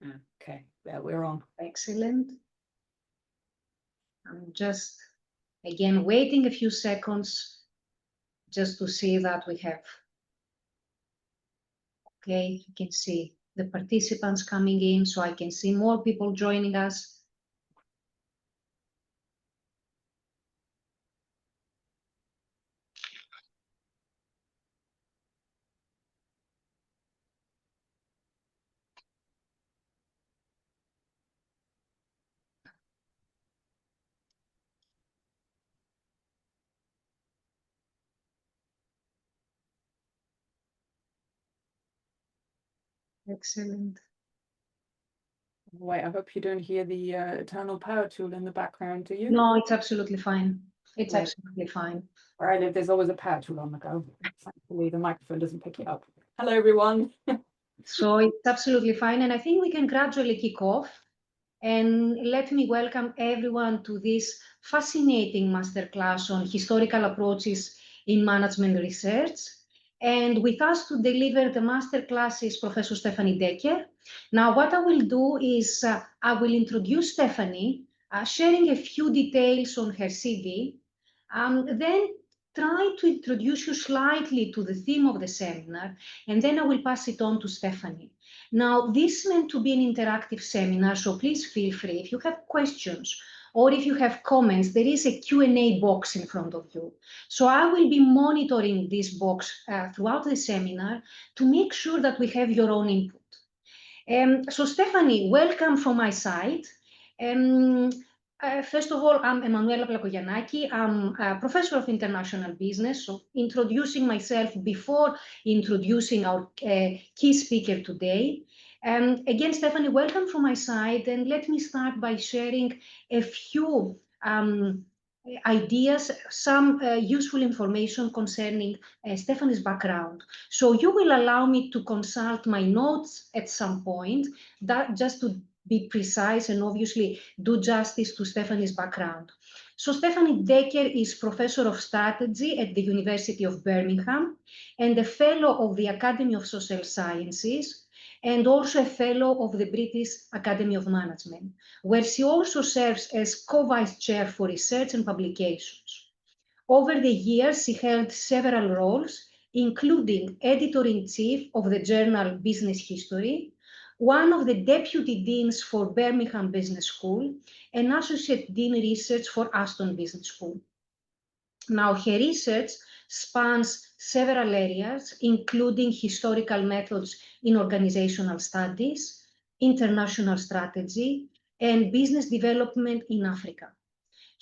Okay, there we're on. Excellent. I'm just, again, waiting a few seconds just to see that we have. Okay, you can see the participants coming in, so I can see more people joining us. Excellent. Wait, I hope you don't hear the eternal power tool in the background, do you? No, it's absolutely fine. It's Right. absolutely fine. Where I live, there's always a power tool on the go. Thankfully, the microphone doesn't pick it up. Hello, everyone. So it's absolutely fine. And I think we can gradually kick off. And let me welcome everyone to this fascinating masterclass on historical approaches in management research. And with us to deliver the masterclass is Professor Stephanie Decker. Now, what I will do is I will introduce Stephanie, sharing a few details on her CV, then try to introduce you slightly to the theme of the seminar, and then I will pass it on to Stephanie. Now, this is meant to be an interactive seminar, so please feel free. If you have questions or if you have comments, there is a Q&A box in front of you. So I will be monitoring this box throughout the seminar to make sure that we have your own input. So Stephanie, welcome from my side. First of all, I'm Emanuela Plakogiannaki. I'm a professor of international business, so introducing myself before introducing our key speaker today. Again, Stephanie, welcome from my side, and let me start by sharing a few ideas, some useful information concerning Stephanie's background. So you will allow me to consult my notes at some point, that just to be precise and obviously do justice to Stephanie's background. So Stephanie Decker is Professor of Strategy at the University of Birmingham and a Fellow of the Academy of Social Sciences and also a Fellow of the British Academy of Management, where she also serves as co-vice chair for research and publications. Over the years, she held several roles, including editor-in-chief of the journal Business History, one of the deputy deans for Birmingham Business School, and associate dean research for Aston Business School. Now, her research spans several areas, including historical methods in organizational studies, international strategy, and business development in Africa.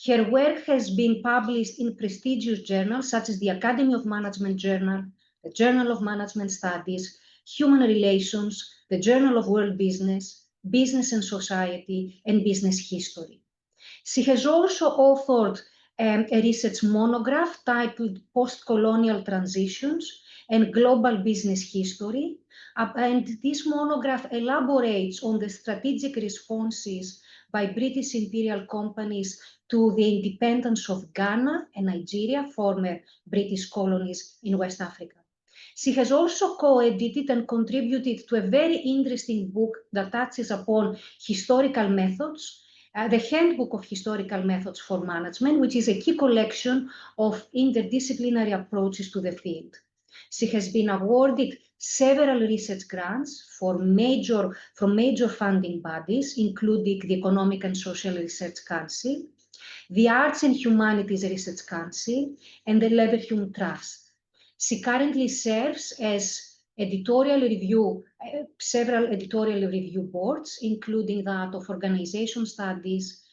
Her work has been published in prestigious journals such as the Academy of Management Journal, the Journal of Management Studies, Human Relations, the Journal of World Business, Business and Society, and Business History. She has also authored a research monograph titled Post-Colonial Transitions and Global Business History. And this monograph elaborates on the strategic responses by British imperial companies to the independence of Ghana and Nigeria, former British colonies in West Africa. She has also co-edited and contributed to a very interesting book that touches upon historical methods, the Handbook of Historical Methods for Management, which is a key collection of interdisciplinary approaches to the field. She has been awarded several research grants from major funding bodies, including the Economic and Social Research Council, the Arts and Humanities Research Council, and the Leverhulme Trust. She currently serves as several editorial review boards, including that of Organization Studies,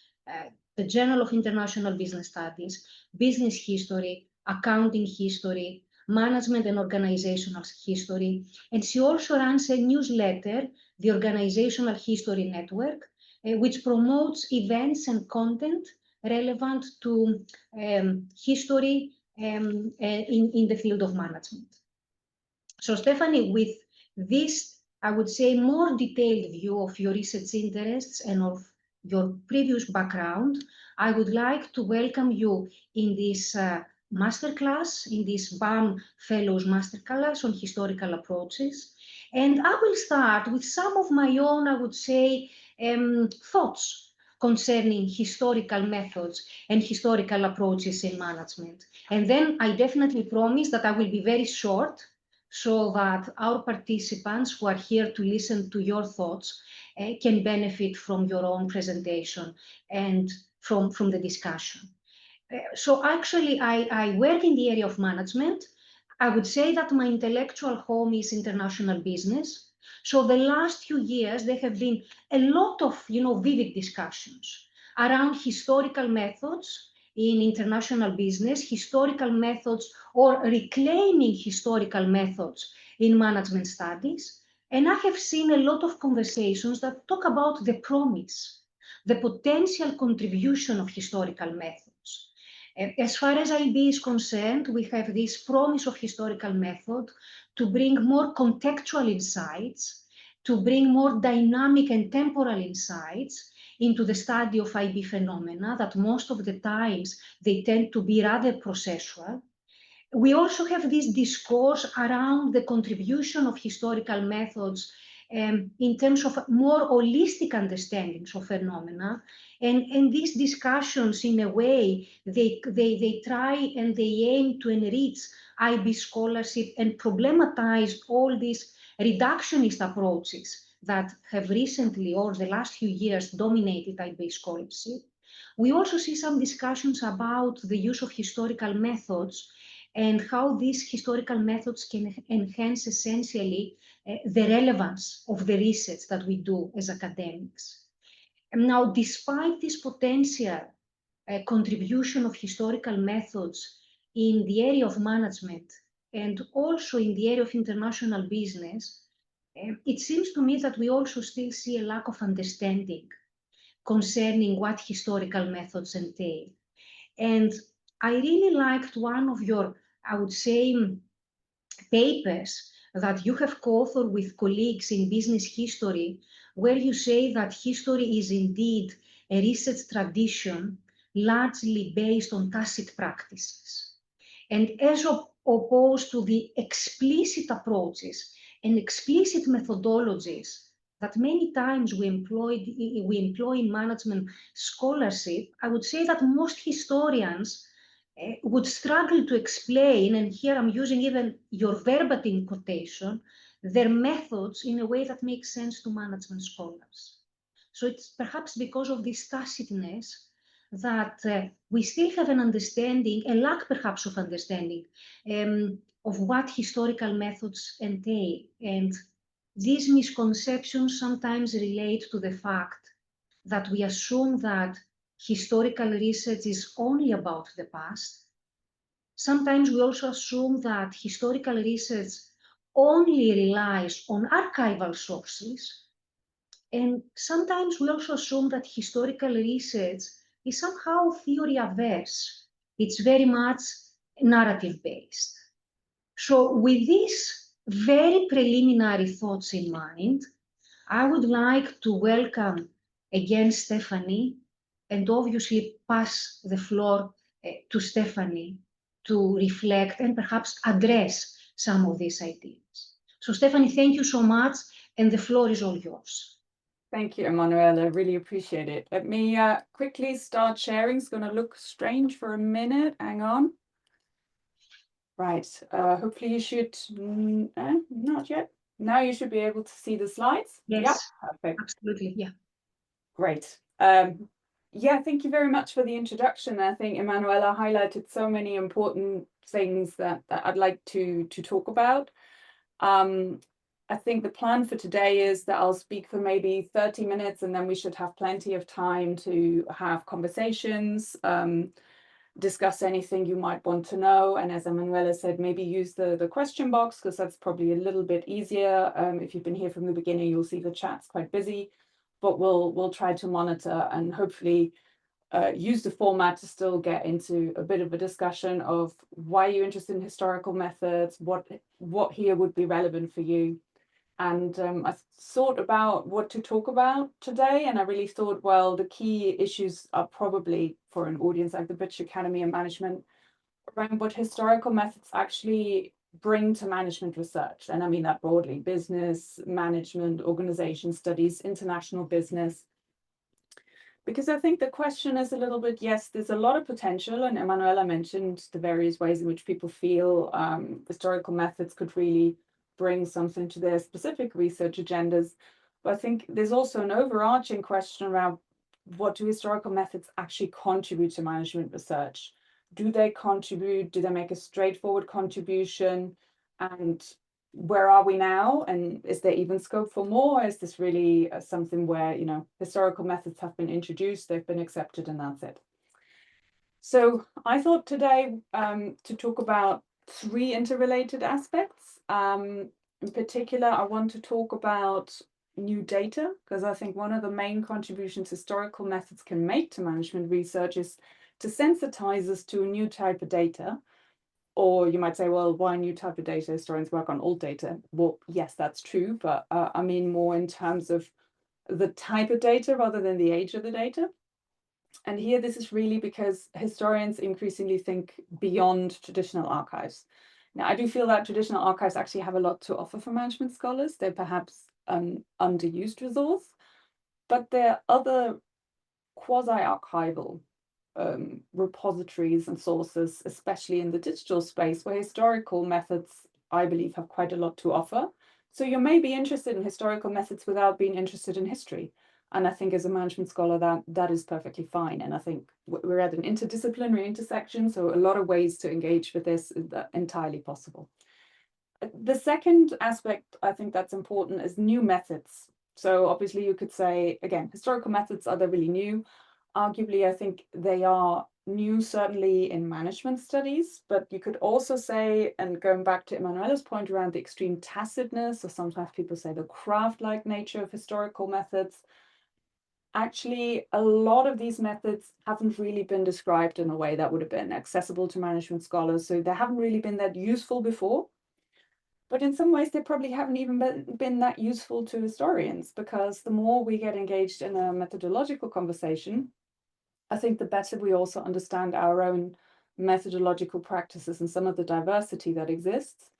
the Journal of International Business Studies, Business History, Accounting History, Management and Organizational History, and she also runs a newsletter, the Organizational History Network, which promotes events and content relevant to history in the field of management. So Stephanie, with this, I would say, more detailed view of your research interests and of your previous background, I would like to welcome you in this masterclass, in this BAM Fellows Masterclass on historical approaches. And I will start with some of my own, I would say, thoughts concerning historical methods and historical approaches in management. And then I definitely promise that I will be very short so that our participants who are here to listen to your thoughts can benefit from your own presentation and from the discussion. So actually, I work in the area of management. I would say that my intellectual home is international business. So the last few years, there have been a lot of, vivid discussions around historical methods in international business, historical methods or reclaiming historical methods in management studies. And I have seen a lot of conversations that talk about the promise, the potential contribution of historical methods. As far as IB is concerned, we have this promise of historical method to bring more contextual insights, to bring more dynamic and temporal insights into the study of IB phenomena that most of the times they tend to be rather processual. We also have this discourse around the contribution of historical methods in terms of more holistic understandings of phenomena. And these discussions, in a way, they try and they aim to enrich IB scholarship and problematize all these reductionist approaches that have recently, or the last few years, dominated IB scholarship. We also see some discussions about the use of historical methods and how these historical methods can enhance essentially the relevance of the research that we do as academics. And now, despite this potential contribution of historical methods in the area of management and also in the area of international business, it seems to me that we also still see a lack of understanding concerning what historical methods entail. And I really liked one of your, I would say, papers that you have co-authored with colleagues in business history, where you say that history is indeed a research tradition largely based on tacit practices. And as opposed to the explicit approaches and explicit methodologies that many times we employ in management scholarship, I would say that most historians would struggle to explain, and here I'm using even your verbatim quotation, their methods in a way that makes sense to management scholars. So it's perhaps because of this tacitness that we still have an understanding, a lack perhaps of understanding of what historical methods entail. And these misconceptions sometimes relate to the fact that we assume that historical research is only about the past. Sometimes we also assume that historical research only relies on archival sources. And sometimes we also assume that historical research is somehow theory averse. It's very much narrative based. So with these very preliminary thoughts in mind, I would like to welcome again Stephanie, and obviously pass the floor to Stephanie to reflect and perhaps address some of these ideas. So Stephanie, thank you so much, and the floor is all yours. Thank you, Emanuela. I really appreciate it. Let me quickly start sharing. It's going to look strange for a minute. Hang on. Right. Hopefully you should, not yet. Now you should be able to see the slides. Yes, yeah, perfect. Absolutely. Yeah. Great. Yeah, thank you very much for the introduction. I think Emanuela highlighted so many important things that I'd like to talk about. I think the plan for today is that I'll speak for maybe 30 minutes, and then we should have plenty of time to have conversations, discuss anything you might want to know. And as Emanuela said, maybe use the question box, because that's probably a little bit easier. If you've been here from the beginning, you'll see the chat's quite busy, but we'll try to monitor and hopefully use the format to still get into a bit of a discussion of why you're interested in historical methods, what here would be relevant for you. And I thought about what to talk about today, and I really thought, well, the key issues are probably for an audience like the British Academy of Management around what historical methods actually bring to management research. And I mean that broadly: business, management, organization studies, international business. Because I think the question is a little bit, yes, there's a lot of potential, and Emanuela mentioned the various ways in which people feel historical methods could really bring something to their specific research agendas. But I think there's also an overarching question around, what do historical methods actually contribute to management research? Do they contribute? Do they make a straightforward contribution? And where are we now? And is there even scope for more? Is this really something where, you know, historical methods have been introduced, they've been accepted, and that's it? So I thought today to talk about three interrelated aspects. In particular, I want to talk about new data, because I think one of the main contributions historical methods can make to management research is to sensitize us to a new type of data. Or you might say, well, why new type of data? Historians work on old data. Well, yes, that's true, but I mean more in terms of the type of data rather than the age of the data. And here, this is really because historians increasingly think beyond traditional archives. Now, I do feel that traditional archives actually have a lot to offer for management scholars. They're perhaps an underused resource, but there are other quasi-archival repositories and sources, especially in the digital space, where historical methods, I believe, have quite a lot to offer. So you may be interested in historical methods without being interested in history. And I think as a management scholar, that is perfectly fine. And I think we're at an interdisciplinary intersection, so a lot of ways to engage with this is entirely possible. The second aspect I think that's important is new methods. So obviously you could say, again, historical methods, are they really new? Arguably, I think they are new, certainly in management studies, but you could also say, and going back to Emanuela's point around the extreme tacitness, or sometimes people say the craft-like nature of historical methods, actually, a lot of these methods haven't really been described in a way that would have been accessible to management scholars. So they haven't really been that useful before. But in some ways, they probably haven't even been that useful to historians, because the more we get engaged in a methodological conversation, I think the better we also understand our own methodological practices and some of the diversity that exists.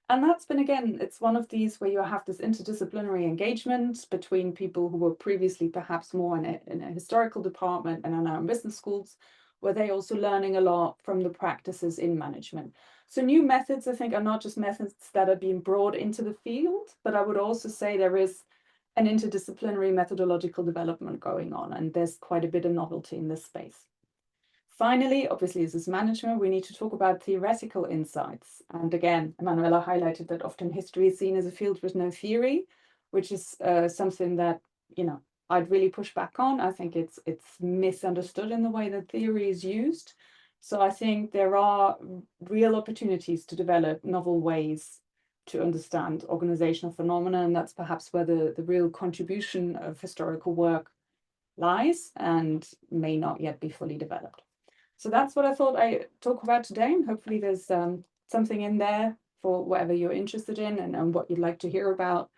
And that's been, again, it's one of these where you have this interdisciplinary engagement between people who were previously perhaps more in a historical department and are now in business schools, where they're also learning a lot from the practices in management. So new methods, I think, are not just methods that are being brought into the field, but I would also say there is an interdisciplinary methodological development going on, and there's quite a bit of novelty in this space. Finally, obviously, as management, we need to talk about theoretical insights. And again, Emanuela highlighted that often history is seen as a field with no theory, which is something that, you know, I'd really push back on. I think it's misunderstood in the way that theory is used. So I think there are real opportunities to develop novel ways to understand organizational phenomena, and that's perhaps where the real contribution of historical work lies and may not yet be fully developed. So that's what I thought I'd talk about today, and hopefully there's something in there for whatever you're interested in and what you'd like to hear about.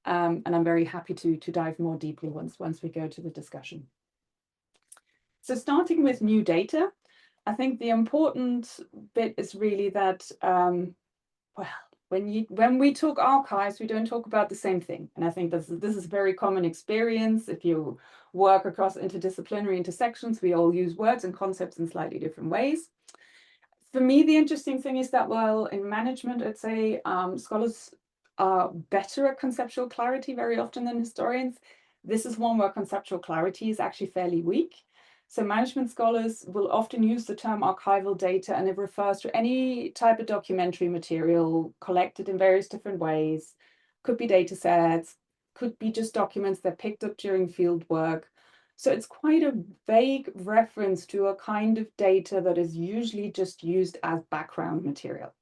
And I'm very happy to dive more deeply once we go to the discussion. So starting with new data, I think the important bit is really that, well, when we talk archives, we don't talk about the same thing. And I think this is a very common experience. If you work across interdisciplinary intersections, we all use words and concepts in slightly different ways. For me, the interesting thing is that, well, in management, I'd say scholars are better at conceptual clarity very often than historians. This is one where conceptual clarity is actually fairly weak. So management scholars will often use the term archival data, and it refers to any type of documentary material collected in various different ways. Could be data sets, could be just documents that picked up during field work. So it's quite a vague reference to a kind of data that is usually just used as background material.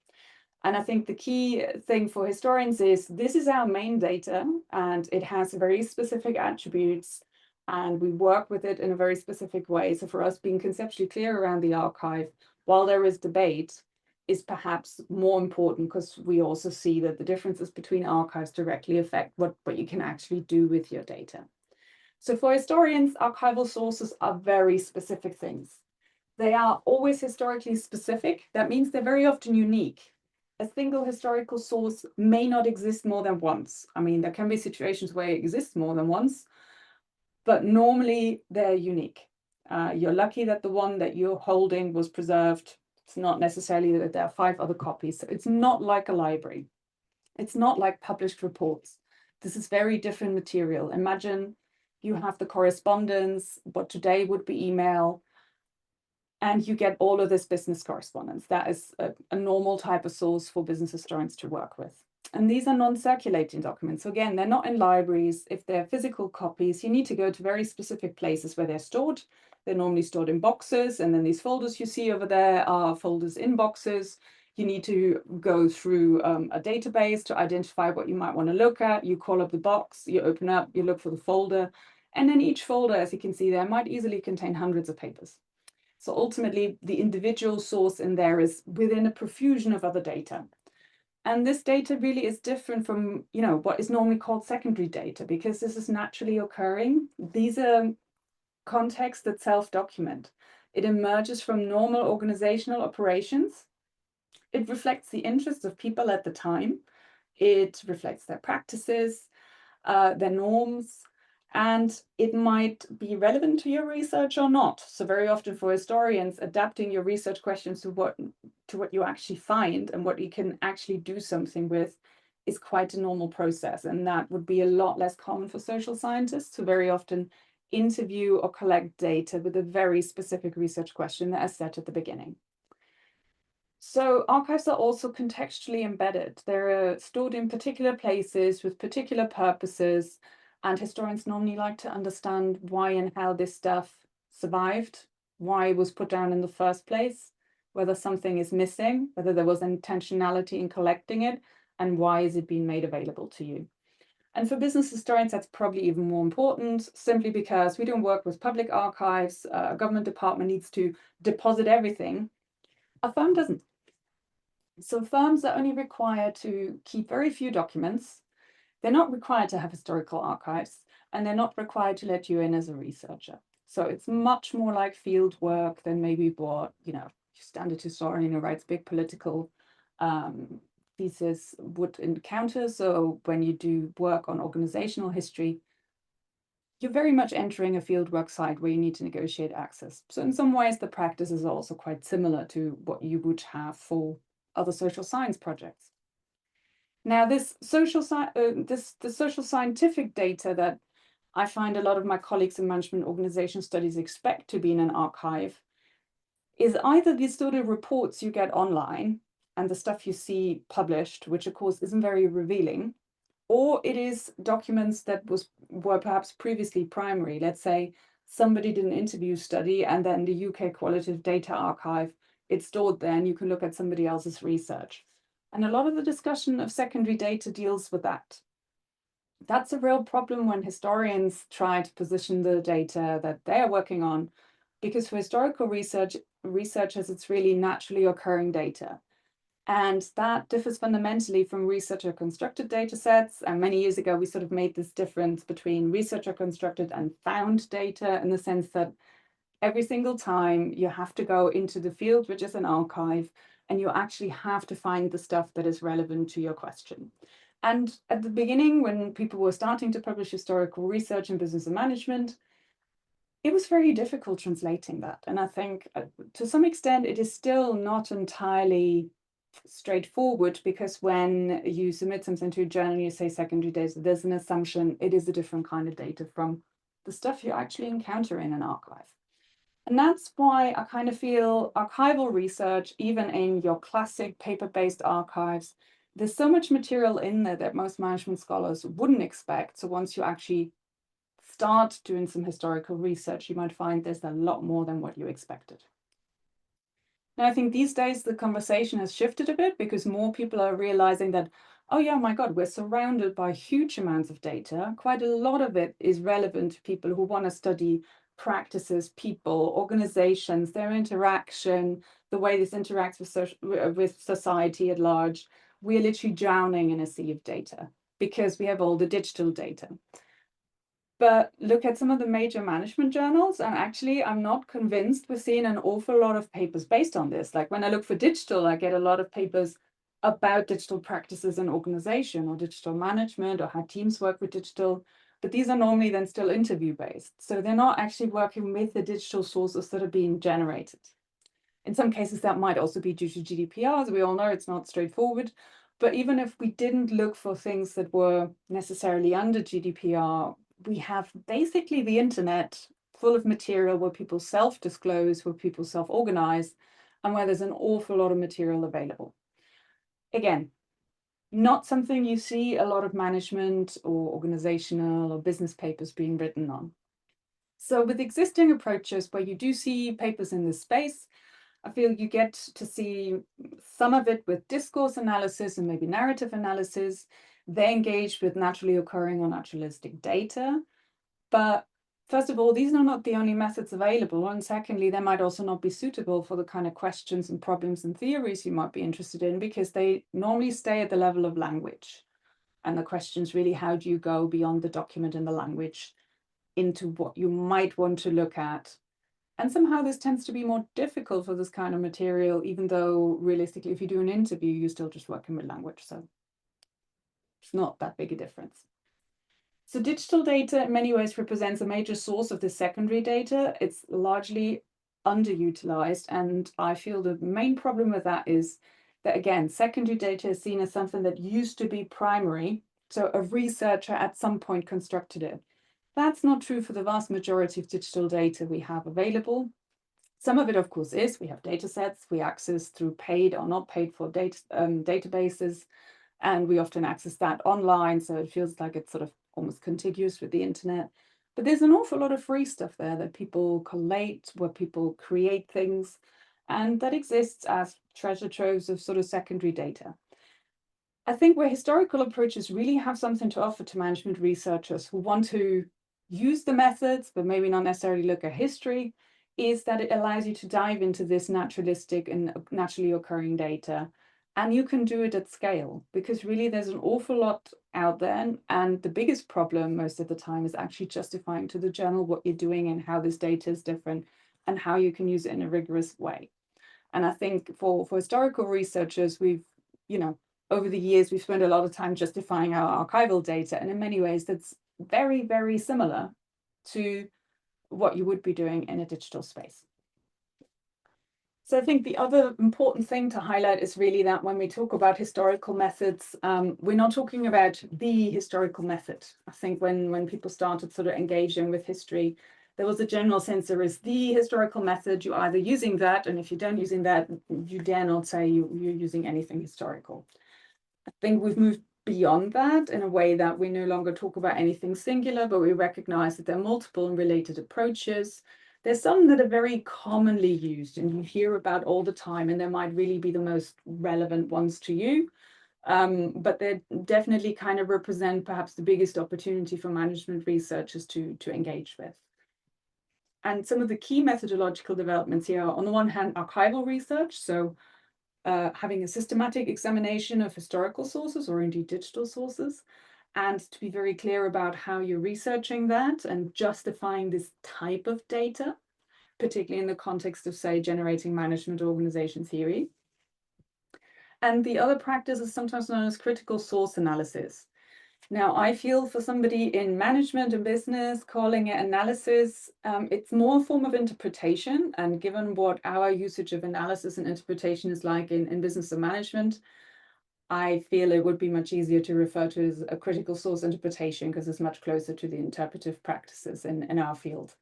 And I think the key thing for historians is this is our main data, and it has very specific attributes, and we work with it in a very specific way. So for us, being conceptually clear around the archive, while there is debate, is perhaps more important, because we also see that the differences between archives directly affect what you can actually do with your data. So for historians, archival sources are very specific things. They are always historically specific. That means they're very often unique. a single historical source may not exist more than once. I mean, there can be situations where it exists more than once, but normally they're unique. You're lucky that the one that you're holding was preserved. It's not necessarily that there are 5 other copies. So it's not like a library. It's not like published reports. This is very different material. Imagine you have the correspondence, what today would be email, and you get all of this business correspondence. That is a normal type of source for business historians to work with. And these are non-circulating documents. So again, they're not in libraries. If they're physical copies, you need to go to very specific places where they're stored. They're normally stored in boxes. And then these folders you see over there are folders in boxes. You need to go through a database to identify what you might want to look at. You call up the box, you open up, you look for the folder. And then each folder, as you can see there, might easily contain hundreds of papers. So ultimately, the individual source in there is within a profusion of other data. And this data really is different from, what is normally called secondary data, because this is naturally occurring. These are contexts that self-document. It emerges from normal organizational operations. It reflects the interests of people at the time. It reflects their practices, their norms, and it might be relevant to your research or not. So very often for historians, adapting your research questions to what you actually find and what you can actually do something with is quite a normal process. And that would be a lot less common for social scientists, who very often interview or collect data with a very specific research question that is set at the beginning. So archives are also contextually embedded. They're stored in particular places with particular purposes, and historians normally like to understand why and how this stuff survived, why it was put down in the first place, whether something is missing, whether there was intentionality in collecting it, and why is it being made available to you. And for business historians, that's probably even more important, simply because we don't work with public archives. A government department needs to deposit everything. A firm doesn't. So firms are only required to keep very few documents. They're not required to have historical archives, and they're not required to let you in as a researcher. So it's much more like field work than maybe what, your standard historian who writes big political thesis would encounter. So when you do work on organizational history, you're very much entering a fieldwork site where you need to negotiate access. So in some ways, the practice is also quite similar to what you would have for other social science projects. Now, the social scientific data that I find a lot of my colleagues in management organization studies expect to be in an archive is either these sort of reports you get online and the stuff you see published, which of course isn't very revealing, or it is documents that were perhaps previously primary. Let's say somebody did an interview study and then the UK Qualitative Data Archive, it's stored there and you can look at somebody else's research. And a lot of the discussion of secondary data deals with that. That's a real problem when historians try to position the data that they're working on, because for historical researchers, it's really naturally occurring data. And that differs fundamentally from researcher-constructed data sets. And many years ago, we sort of made this difference between researcher-constructed and found data, in the sense that every single time you have to go into the field, which is an archive, and you actually have to find the stuff that is relevant to your question. And at the beginning, when people were starting to publish historical research in business and management, it was very difficult translating that. And I think to some extent, it is still not entirely straightforward, because when you submit something to a journal, you say secondary data, there's an assumption it is a different kind of data from the stuff you actually encounter in an archive. And that's why I kind of feel archival research, even in your classic paper-based archives, there's so much material in there that most management scholars wouldn't expect. So once you actually start doing some historical research, you might find there's a lot more than what you expected. Now, I think these days the conversation has shifted a bit, because more people are realizing that, oh yeah, my God, we're surrounded by huge amounts of data. Quite a lot of it is relevant to people who want to study practices, people, organizations, their interaction, the way this interacts with society at large. We're literally drowning in a sea of data because we have all the digital data. But look at some of the major management journals, and actually I'm not convinced we're seeing an awful lot of papers based on this. Like when I look for digital, I get a lot of papers about digital practices in organization or digital management or how teams work with digital, but these are normally then still interview based. So they're not actually working with the digital sources that are being generated. In some cases, that might also be due to GDPR. As we all know, it's not straightforward. But even if we didn't look for things that were necessarily under GDPR, we have basically the internet full of material where people self-disclose, where people self-organize, and where there's an awful lot of material available. Again, not something you see a lot of management or organizational or business papers being written on. So with existing approaches where you do see papers in this space, I feel you get to see some of it with discourse analysis and maybe narrative analysis. They engage with naturally occurring or naturalistic data. But first of all, these are not the only methods available. And secondly, they might also not be suitable for the kind of questions and problems and theories you might be interested in, because they normally stay at the level of language. And the question is really, how do you go beyond the document and the language into what you might want to look at? And somehow this tends to be more difficult for this kind of material, even though realistically, if you do an interview, you're still just working with language. So it's not that big a difference. So digital data in many ways represents a major source of the secondary data. It's largely underutilized. And I feel the main problem with that is that, again, secondary data is seen as something that used to be primary. So a researcher at some point constructed it. That's not true for the vast majority of digital data we have available. Some of it, of course, is. We have data sets we access through paid or not paid for databases, and we often access that online, so it feels like it's sort of almost contiguous with the internet. But there's an awful lot of free stuff there that people collate, where people create things, and that exists as treasure troves of sort of secondary data. I think where historical approaches really have something to offer to management researchers who want to use the methods, but maybe not necessarily look at history, is that it allows you to dive into this naturalistic and naturally occurring data. And you can do it at scale, because really there's an awful lot out there. And the biggest problem most of the time is actually justifying to the journal what you're doing and how this data is different and how you can use it in a rigorous way. And I think for historical researchers, over the years, we've spent a lot of time justifying our archival data. And in many ways, that's very, very similar to what you would be doing in a digital space. So I think the other important thing to highlight is really that when we talk about historical methods, we're not talking about the historical method. I think when people started sort of engaging with history, there was a general sense there is the historical method. You're either using that, and if you don't using that, you dare not say you're using anything historical. I think we've moved beyond that in a way that we no longer talk about anything singular, but we recognize that there are multiple and related approaches. There's some that are very commonly used and you hear about all the time, and they might really be the most relevant ones to you. But they definitely kind of represent perhaps the biggest opportunity for management researchers to engage with. And some of the key methodological developments here are, on the one hand, archival research. So having a systematic examination of historical sources or indeed digital sources, and to be very clear about how you're researching that and justifying this type of data, particularly in the context of, say, generating management organization theory. And the other practice is sometimes known as critical source analysis. Now, I feel for somebody in management and business, calling it analysis, it's more a form of interpretation. And given what our usage of analysis and interpretation is like in business and management, I feel it would be much easier to refer to as a critical source interpretation, because it's much closer to the interpretive practices in our field.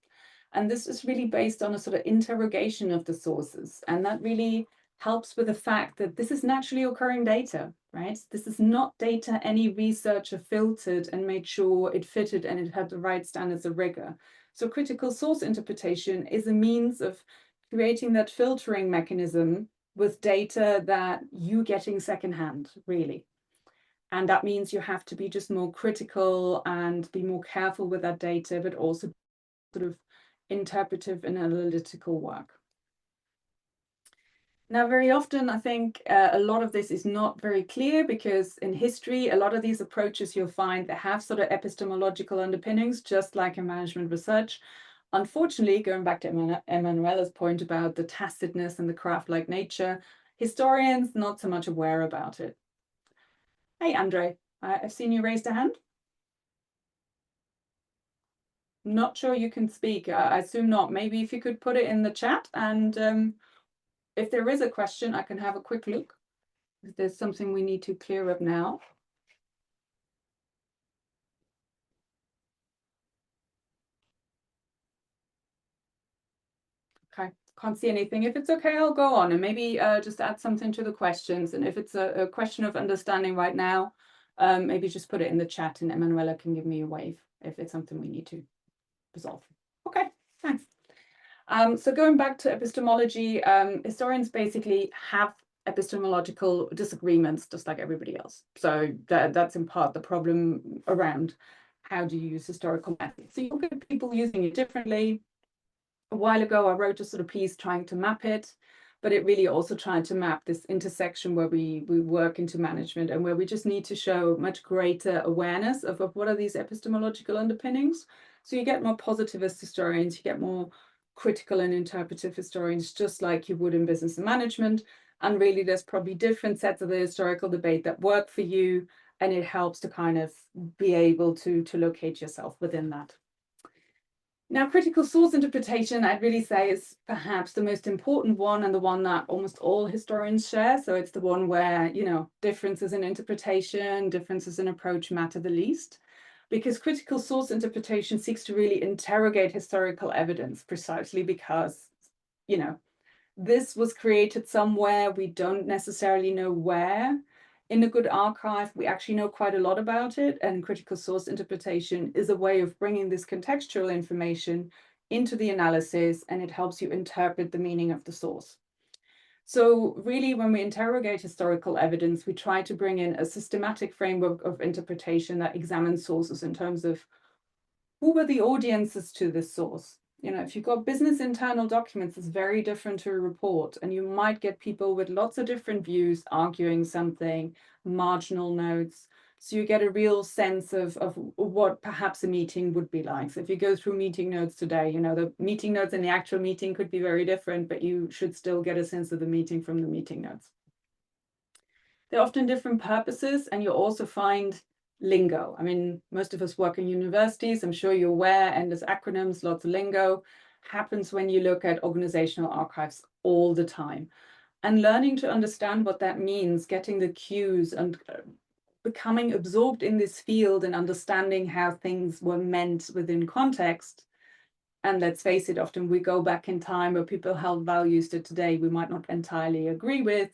And this is really based on a sort of interrogation of the sources. And that really helps with the fact that this is naturally occurring data, right? This is not data any researcher filtered and made sure it fitted and it had the right standards of rigor. So critical source interpretation is a means of creating that filtering mechanism with data that you're getting secondhand, really. And that means you have to be just more critical and be more careful with that data, but also sort of interpretive and analytical work. Now, very often, I think a lot of this is not very clear, because in history, a lot of these approaches you'll find that have sort of epistemological underpinnings, just like in management research. Unfortunately, going back to Emanuela's point about the tacitness and the craft-like nature, Historians, not so much aware about it. Hey, Andre, I've seen you raised a hand. Not sure you can speak. I assume not. Maybe if you could put it in the chat, and if there is a question, I can have a quick look. If there's something we need to clear up now. Okay, can't see anything. If it's okay, I'll go on and maybe just add something to the questions. And if it's a question of understanding right now, maybe just put it in the chat and Emanuela can give me a wave if it's something we need to resolve. Okay, thanks. So going back to epistemology, historians basically have epistemological disagreements just like everybody else. So that's in part the problem around how do you use historical methods. So you'll get people using it differently. A while ago, I wrote a sort of piece trying to map it, but it really also tried to map this intersection where we work into management and where we just need to show much greater awareness of what are these epistemological underpinnings. So you get more positivist historians, you get more critical and interpretive historians, just like you would in business and management. And really, there's probably different sets of the historical debate that work for you, and it helps to kind of be able to locate yourself within that. Now, critical source interpretation, I'd really say, is perhaps the most important one and the one that almost all historians share. So it's the one where, you know, differences in interpretation, differences in approach matter the least, because critical source interpretation seeks to really interrogate historical evidence precisely because, you know, this was created somewhere, we don't necessarily know where. In a good archive, we actually know quite a lot about it, and critical source interpretation is a way of bringing this contextual information into the analysis, and it helps you interpret the meaning of the source. So really, when we interrogate historical evidence, we try to bring in a systematic framework of interpretation that examines sources in terms of who were the audiences to this source. You know, if you've got business internal documents, it's very different to a report, and you might get people with lots of different views arguing something, marginal notes. So you get a real sense of what perhaps a meeting would be like. So if you go through meeting notes today, you know, the meeting notes in the actual meeting could be very different, but you should still get a sense of the meeting from the meeting notes. They're often different purposes, and you'll also find lingo. I mean, most of us work in universities, I'm sure you're aware, and there's acronyms, lots of lingo, happens when you look at organizational archives all the time. And learning to understand what that means, getting the cues and becoming absorbed in this field and understanding how things were meant within context. And let's face it, often we go back in time where people held values that today we might not entirely agree with.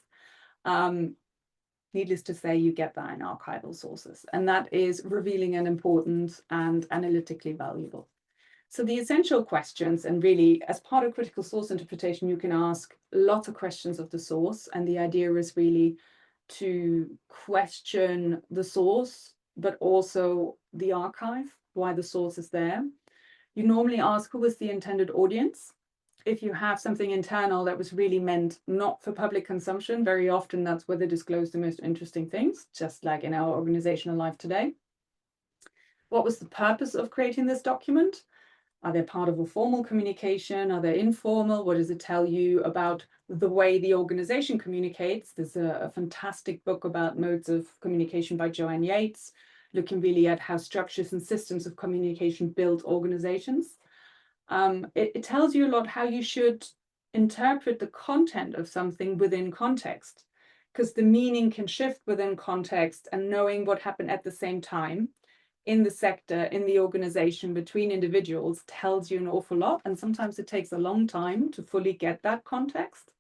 Needless to say, you get that in archival sources, and that is revealing and important and analytically valuable. So the essential questions, and really as part of critical source interpretation, you can ask lots of questions of the source, and the idea is really to question the source, but also the archive, why the source is there. You normally ask who was the intended audience. If you have something internal that was really meant not for public consumption, very often that's where they disclose the most interesting things, just like in our organizational life today. What was the purpose of creating this document? Are they part of a formal communication? Are they informal? What does it tell you about the way the organization communicates? There's a fantastic book about modes of communication by Joanne Yates, looking really at how structures and systems of communication build organizations. It tells you a lot how you should interpret the content of something within context, because the meaning can shift within context, and knowing what happened at the same time in the sector, in the organization, between individuals tells you an awful lot. And sometimes it takes a long time to fully get that context.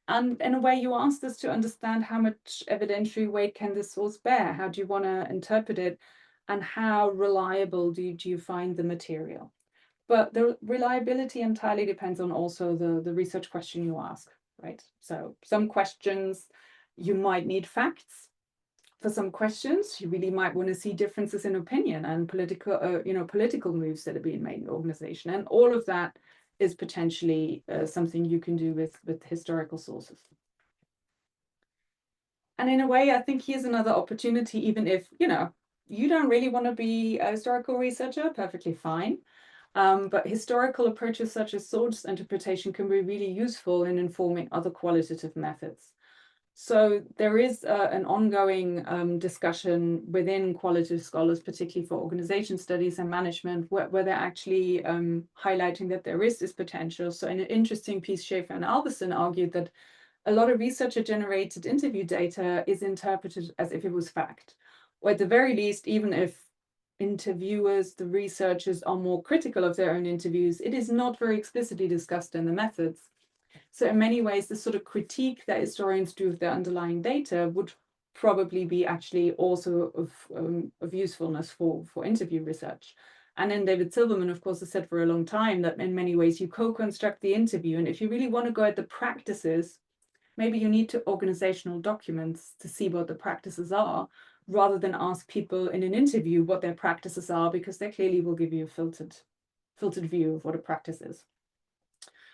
And in a way, you asked us to understand how much evidentiary weight can this source bear? How do you want to interpret it? And how reliable do you find the material? But the reliability entirely depends on also the research question you ask, right? So some questions you might need facts. For some questions, you really might want to see differences in opinion and political moves that are being made in the organization. And all of that is potentially something you can do with historical sources. And in a way, I think here's another opportunity, even if, you know, you don't really want to be a historical researcher, perfectly fine. But historical approaches such as source interpretation can be really useful in informing other qualitative methods. So there is an ongoing discussion within qualitative scholars, particularly for organization studies and management, where they're actually highlighting that there is this potential. So in an interesting piece, Schaefer and Alberson argued that a lot of researcher-generated interview data is interpreted as if it was fact, or at the very least, even if interviewers, the researchers, are more critical of their own interviews, it is not very explicitly discussed in the methods. So in many ways, the sort of critique that historians do of their underlying data would probably be actually also of usefulness for interview research. And then David Silverman, of course, has said for a long time that in many ways you co-construct the interview. And if you really want to go at the practices, maybe you need to organizational documents to see what the practices are, rather than ask people in an interview what their practices are, because they clearly will give you a filtered view of what a practice is.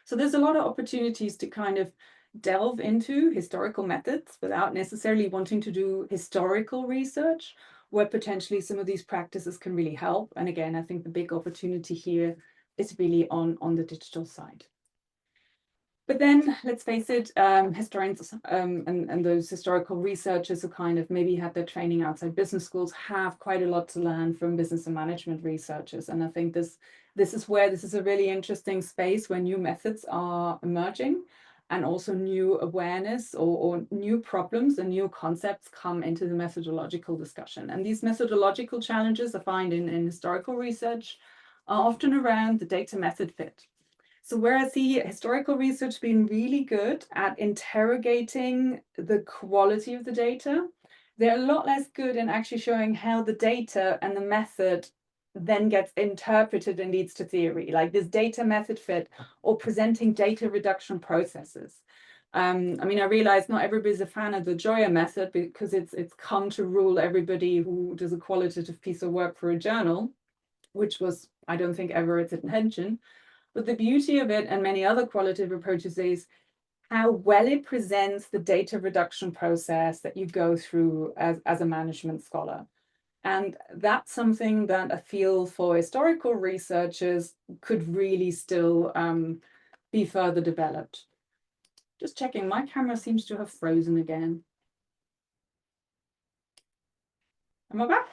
So there's a lot of opportunities to kind of delve into historical methods without necessarily wanting to do historical research, where potentially some of these practices can really help. And again, I think the big opportunity here is really on the digital side. But then, let's face it, historians and those historical researchers who kind of maybe had their training outside business schools have quite a lot to learn from business and management researchers. And I think this is a really interesting space where new methods are emerging, and also new awareness or new problems and new concepts come into the methodological discussion. And these methodological challenges I find in historical research are often around the data method fit. So whereas the historical research been really good at interrogating the quality of the data, they're a lot less good in actually showing how the data and the method then gets interpreted and leads to theory, like this data method fit or presenting data reduction processes. I mean, I realize not everybody's a fan of the Joya method because it's come to rule everybody who does a qualitative piece of work for a journal, which was, I don't think, ever its intention. But the beauty of it and many other qualitative approaches is how well it presents the data reduction process that you go through as a management scholar. And that's something that I feel for historical researchers could really still be further developed. Just checking, my camera seems to have frozen again. Am I back?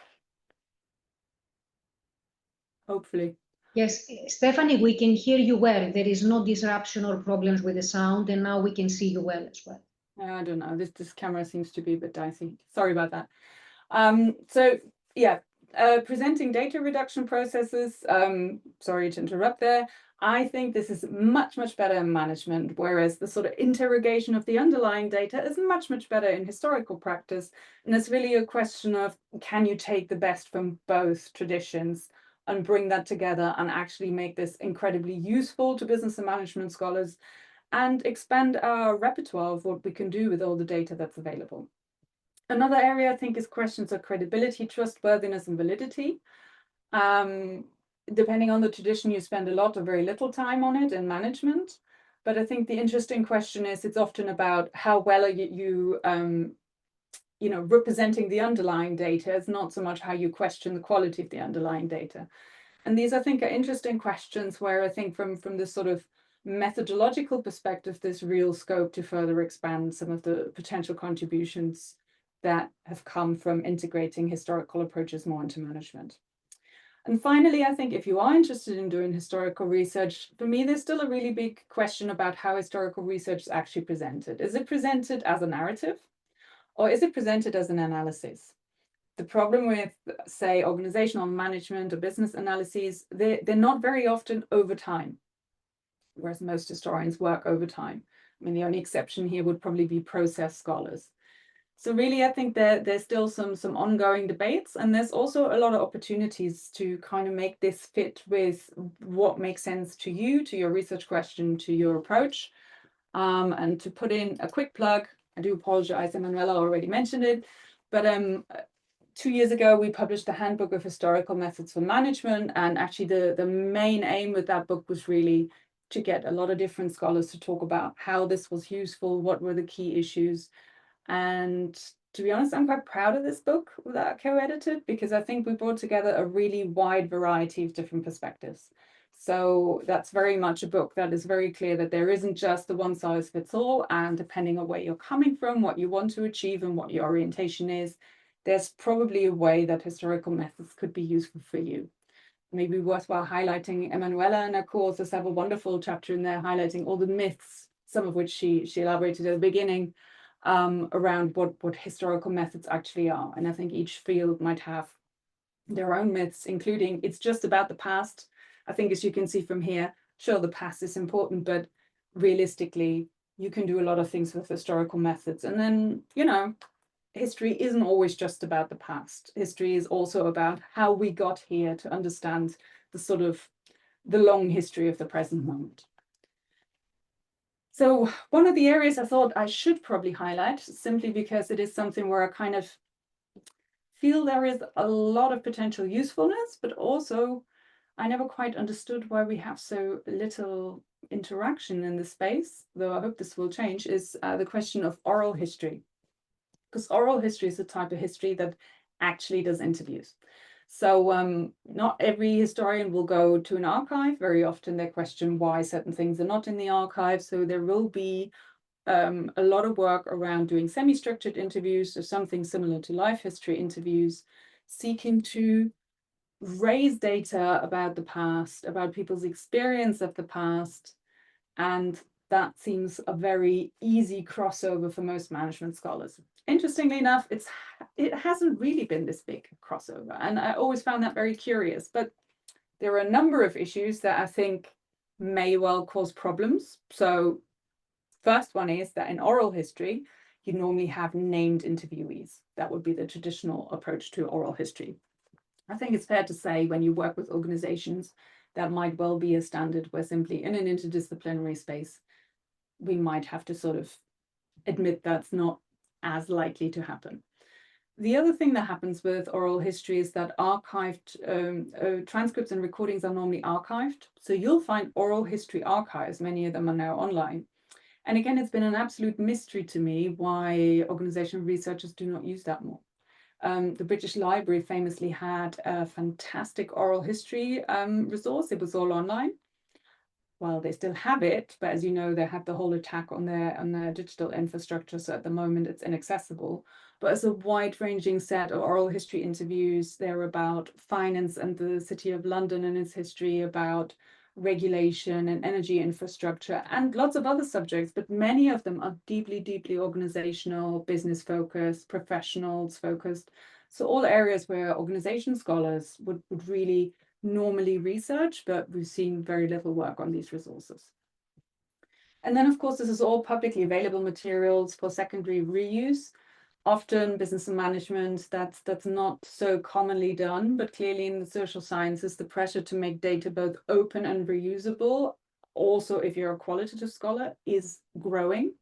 Hopefully. Yes, Stephanie, we can hear you well. There is no disruption or problems with the sound, and now we can see you well as well. I don't know, this camera seems to be a bit dicey. Sorry about that. So yeah, presenting data reduction processes, sorry to interrupt there. I think this is much, much better in management, whereas the sort of interrogation of the underlying data is much, much better in historical practice. And it's really a question of, can you take the best from both traditions and bring that together and actually make this incredibly useful to business and management scholars and expand our repertoire of what we can do with all the data that's available. Another area I think is questions of credibility, trustworthiness, and validity. Depending on the tradition, you spend a lot or very little time on it in management. But I think the interesting question is, it's often about how well are you representing the underlying data. It's not so much how you question the quality of the underlying data. And these, I think, are interesting questions where I think from this sort of methodological perspective, there's real scope to further expand some of the potential contributions that have come from integrating historical approaches more into management. And finally, I think if you are interested in doing historical research, for me, there's still a really big question about how historical research is actually presented. Is it presented as a narrative, or is it presented as an analysis? The problem with, say, organizational management or business analyses, they're not very often over time, whereas most historians work over time. I mean, the only exception here would probably be process scholars. So really, I think there's still some ongoing debates, and there's also a lot of opportunities to kind of make this fit with what makes sense to you, to your research question, to your approach. And to put in a quick plug, I do apologize, Emanuela already mentioned it, but 2 years ago, we published the Handbook of Historical Methods for Management, and actually the main aim with that book was really to get a lot of different scholars to talk about how this was useful, what were the key issues. And to be honest, I'm quite proud of this book that I co-edited, because I think we brought together a really wide variety of different perspectives. So that's very much a book that is very clear that there isn't just the one size fits all, and depending on where you're coming from, what you want to achieve and what your orientation is, there's probably a way that historical methods could be useful for you. Maybe worthwhile highlighting Emanuela in her course has have a wonderful chapter in there highlighting all the myths, some of which she elaborated at the beginning, around what historical methods actually are. And I think each field might have their own myths, including it's just about the past. I think, as you can see from here, sure, the past is important, but realistically, you can do a lot of things with historical methods. And then, you know, history isn't always just about the past. History is also about how we got here to understand the sort of the long history of the present moment. So one of the areas I thought I should probably highlight, simply because it is something where I kind of feel there is a lot of potential usefulness, but also I never quite understood why we have so little interaction in this space, though I hope this will change, is the question of oral history. Because oral history is a type of history that actually does interviews. So not every historian will go to an archive. Very often they question why certain things are not in the archive. So there will be a lot of work around doing semi-structured interviews, or something similar to life history interviews, seeking to raise data about the past, about people's experience of the past. And that seems a very easy crossover for most management scholars. Interestingly enough, it hasn't really been this big crossover. And I always found that very curious. But there are a number of issues that I think may well cause problems. So first one is that in oral history, you normally have named interviewees. That would be the traditional approach to oral history. I think it's fair to say when you work with organizations, that might well be a standard where simply in an interdisciplinary space, we might have to sort of admit that's not as likely to happen. The other thing that happens with oral history is that archived transcripts and recordings are normally archived. So you'll find oral history archives, many of them are now online. And again, it's been an absolute mystery to me why organizational researchers do not use that more. The British Library famously had a fantastic oral history resource. It was all online. Well, they still have it, but as you know, they had the whole attack on their digital infrastructure. So at the moment, it's inaccessible. But as a wide-ranging set of oral history interviews, they're about finance and the City of London and its history, about regulation and energy infrastructure, and lots of other subjects, but many of them are deeply, deeply organizational, business focused, professionals focused. So all areas where organization scholars would really normally research, but we've seen very little work on these resources. And then, of course, this is all publicly available materials for secondary reuse. Often business and management, that's not so commonly done, but clearly in the social sciences, the pressure to make data both open and reusable, also if you're a qualitative scholar, is growing.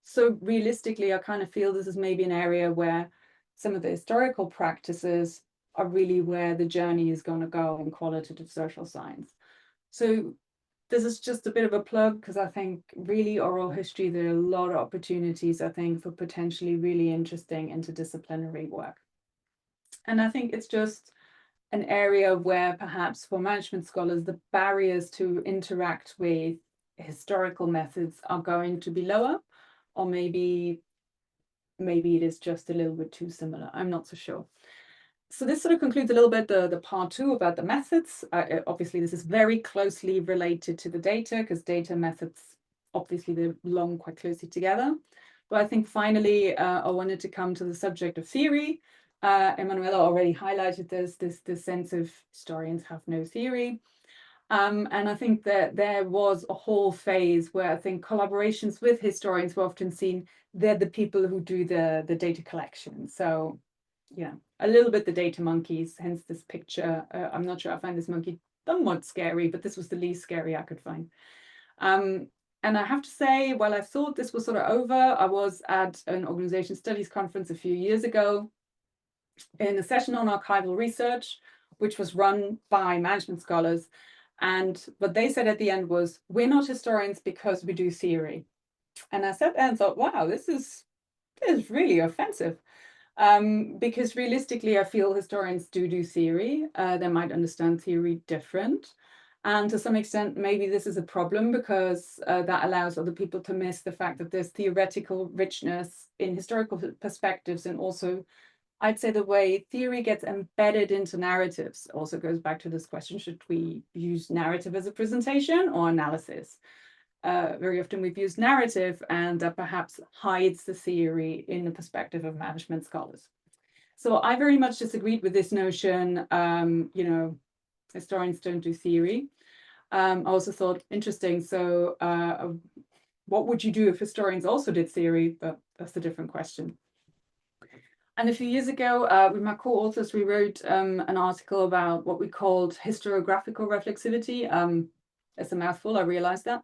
So realistically, I kind of feel this is maybe an area where some of the historical practices are really where the journey is going to go in qualitative social science. So this is just a bit of a plug, because I think really oral history, there are a lot of opportunities, I think, for potentially really interesting interdisciplinary work. And I think it's just an area where perhaps for management scholars, the barriers to interact with historical methods are going to be lower, or maybe it is just a little bit too similar. I'm not so sure. So this sort of concludes a little bit the part 2 about the methods. Obviously, this is very closely related to the data, because data methods, obviously, they belong quite closely together. But I think finally, I wanted to come to the subject of theory. Emanuela already highlighted this sense of historians have no theory. And I think that there was a whole phase where I think collaborations with historians were often seen, they're the people who do the data collection. So yeah, a little bit the data monkeys, hence this picture. I'm not sure I find this monkey somewhat scary, but this was the least scary I could find. And I have to say, while I thought this was sort of over, I was at an organization studies conference a few years ago in a session on archival research, which was run by management scholars. And what they said at the end was, we're not historians because we do theory. And I sat there and thought, wow, this is really offensive. Because realistically, I feel historians do theory. They might understand theory different. And to some extent, maybe this is a problem because that allows other people to miss the fact that there's theoretical richness in historical perspectives, and also I'd say the way theory gets embedded into narratives also goes back to this question, should we use narrative as a presentation or analysis? Very often we've used narrative, and that perhaps hides the theory in the perspective of management scholars. So I very much disagreed with this notion, historians don't do theory. I also thought, interesting, so what would you do if historians also did theory? But that's a different question. And a few years ago, with my co-authors, we wrote an article about what we called historiographical reflexivity. It's a mouthful, I realize that.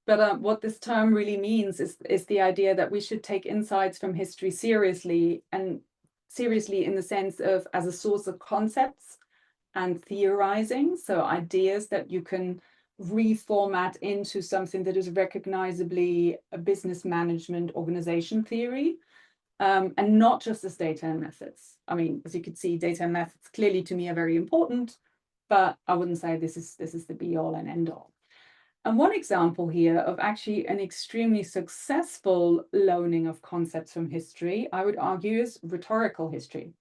But what this term really means is the idea that we should take insights from history seriously, and seriously in the sense of as a source of concepts and theorizing, so ideas that you can reformat into something that is recognizably a business management organization theory, and not just as data and methods. I mean, as you could see, data and methods clearly to me are very important, but I wouldn't say this is the be all and end all. And one example here of actually an extremely successful loaning of concepts from history, I would argue, is rhetorical history.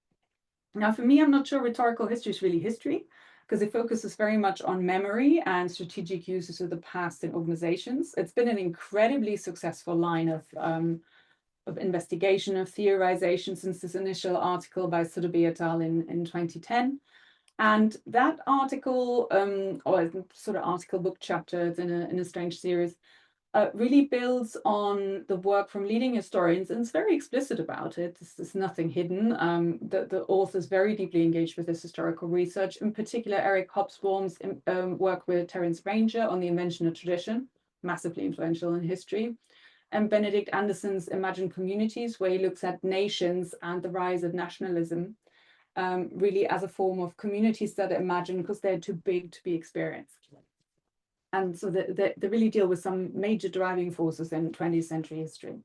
Now, for me, I'm not sure rhetorical history is really history, because it focuses very much on memory and strategic uses of the past in organizations. It's been an incredibly successful line of investigation, of theorization since this initial article by Sotheby et al. In 2010. And that article, or sort of article book chapter, it's in a strange series, really builds on the work from leading historians, and it's very explicit about it. There's nothing hidden. The author's very deeply engaged with this historical research, in particular Eric Hobsbawm's work with Terence Ranger on the invention of tradition, massively influential in history, and Benedict Anderson's Imagined Communities, where he looks at nations and the rise of nationalism, really as a form of communities that are imagined because they're too big to be experienced. And so they really deal with some major driving forces in 20th century history.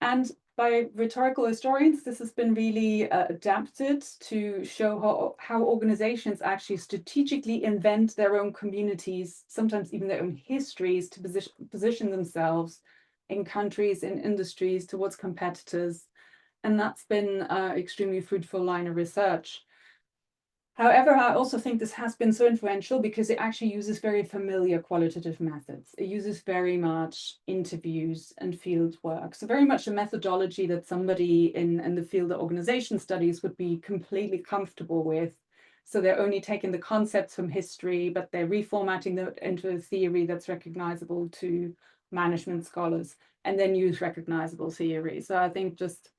And by rhetorical historians, this has been really adapted to show how organizations actually strategically invent their own communities, sometimes even their own histories, to position themselves in countries, in industries, towards competitors. And that's been an extremely fruitful line of research. However, I also think this has been so influential because it actually uses very familiar qualitative methods. It uses very much interviews and field work. So very much a methodology that somebody in the field of organization studies would be completely comfortable with. So they're only taking the concepts from history, but they're reformatting them into a theory that's recognizable to management scholars, and then use recognizable theory. So I think just,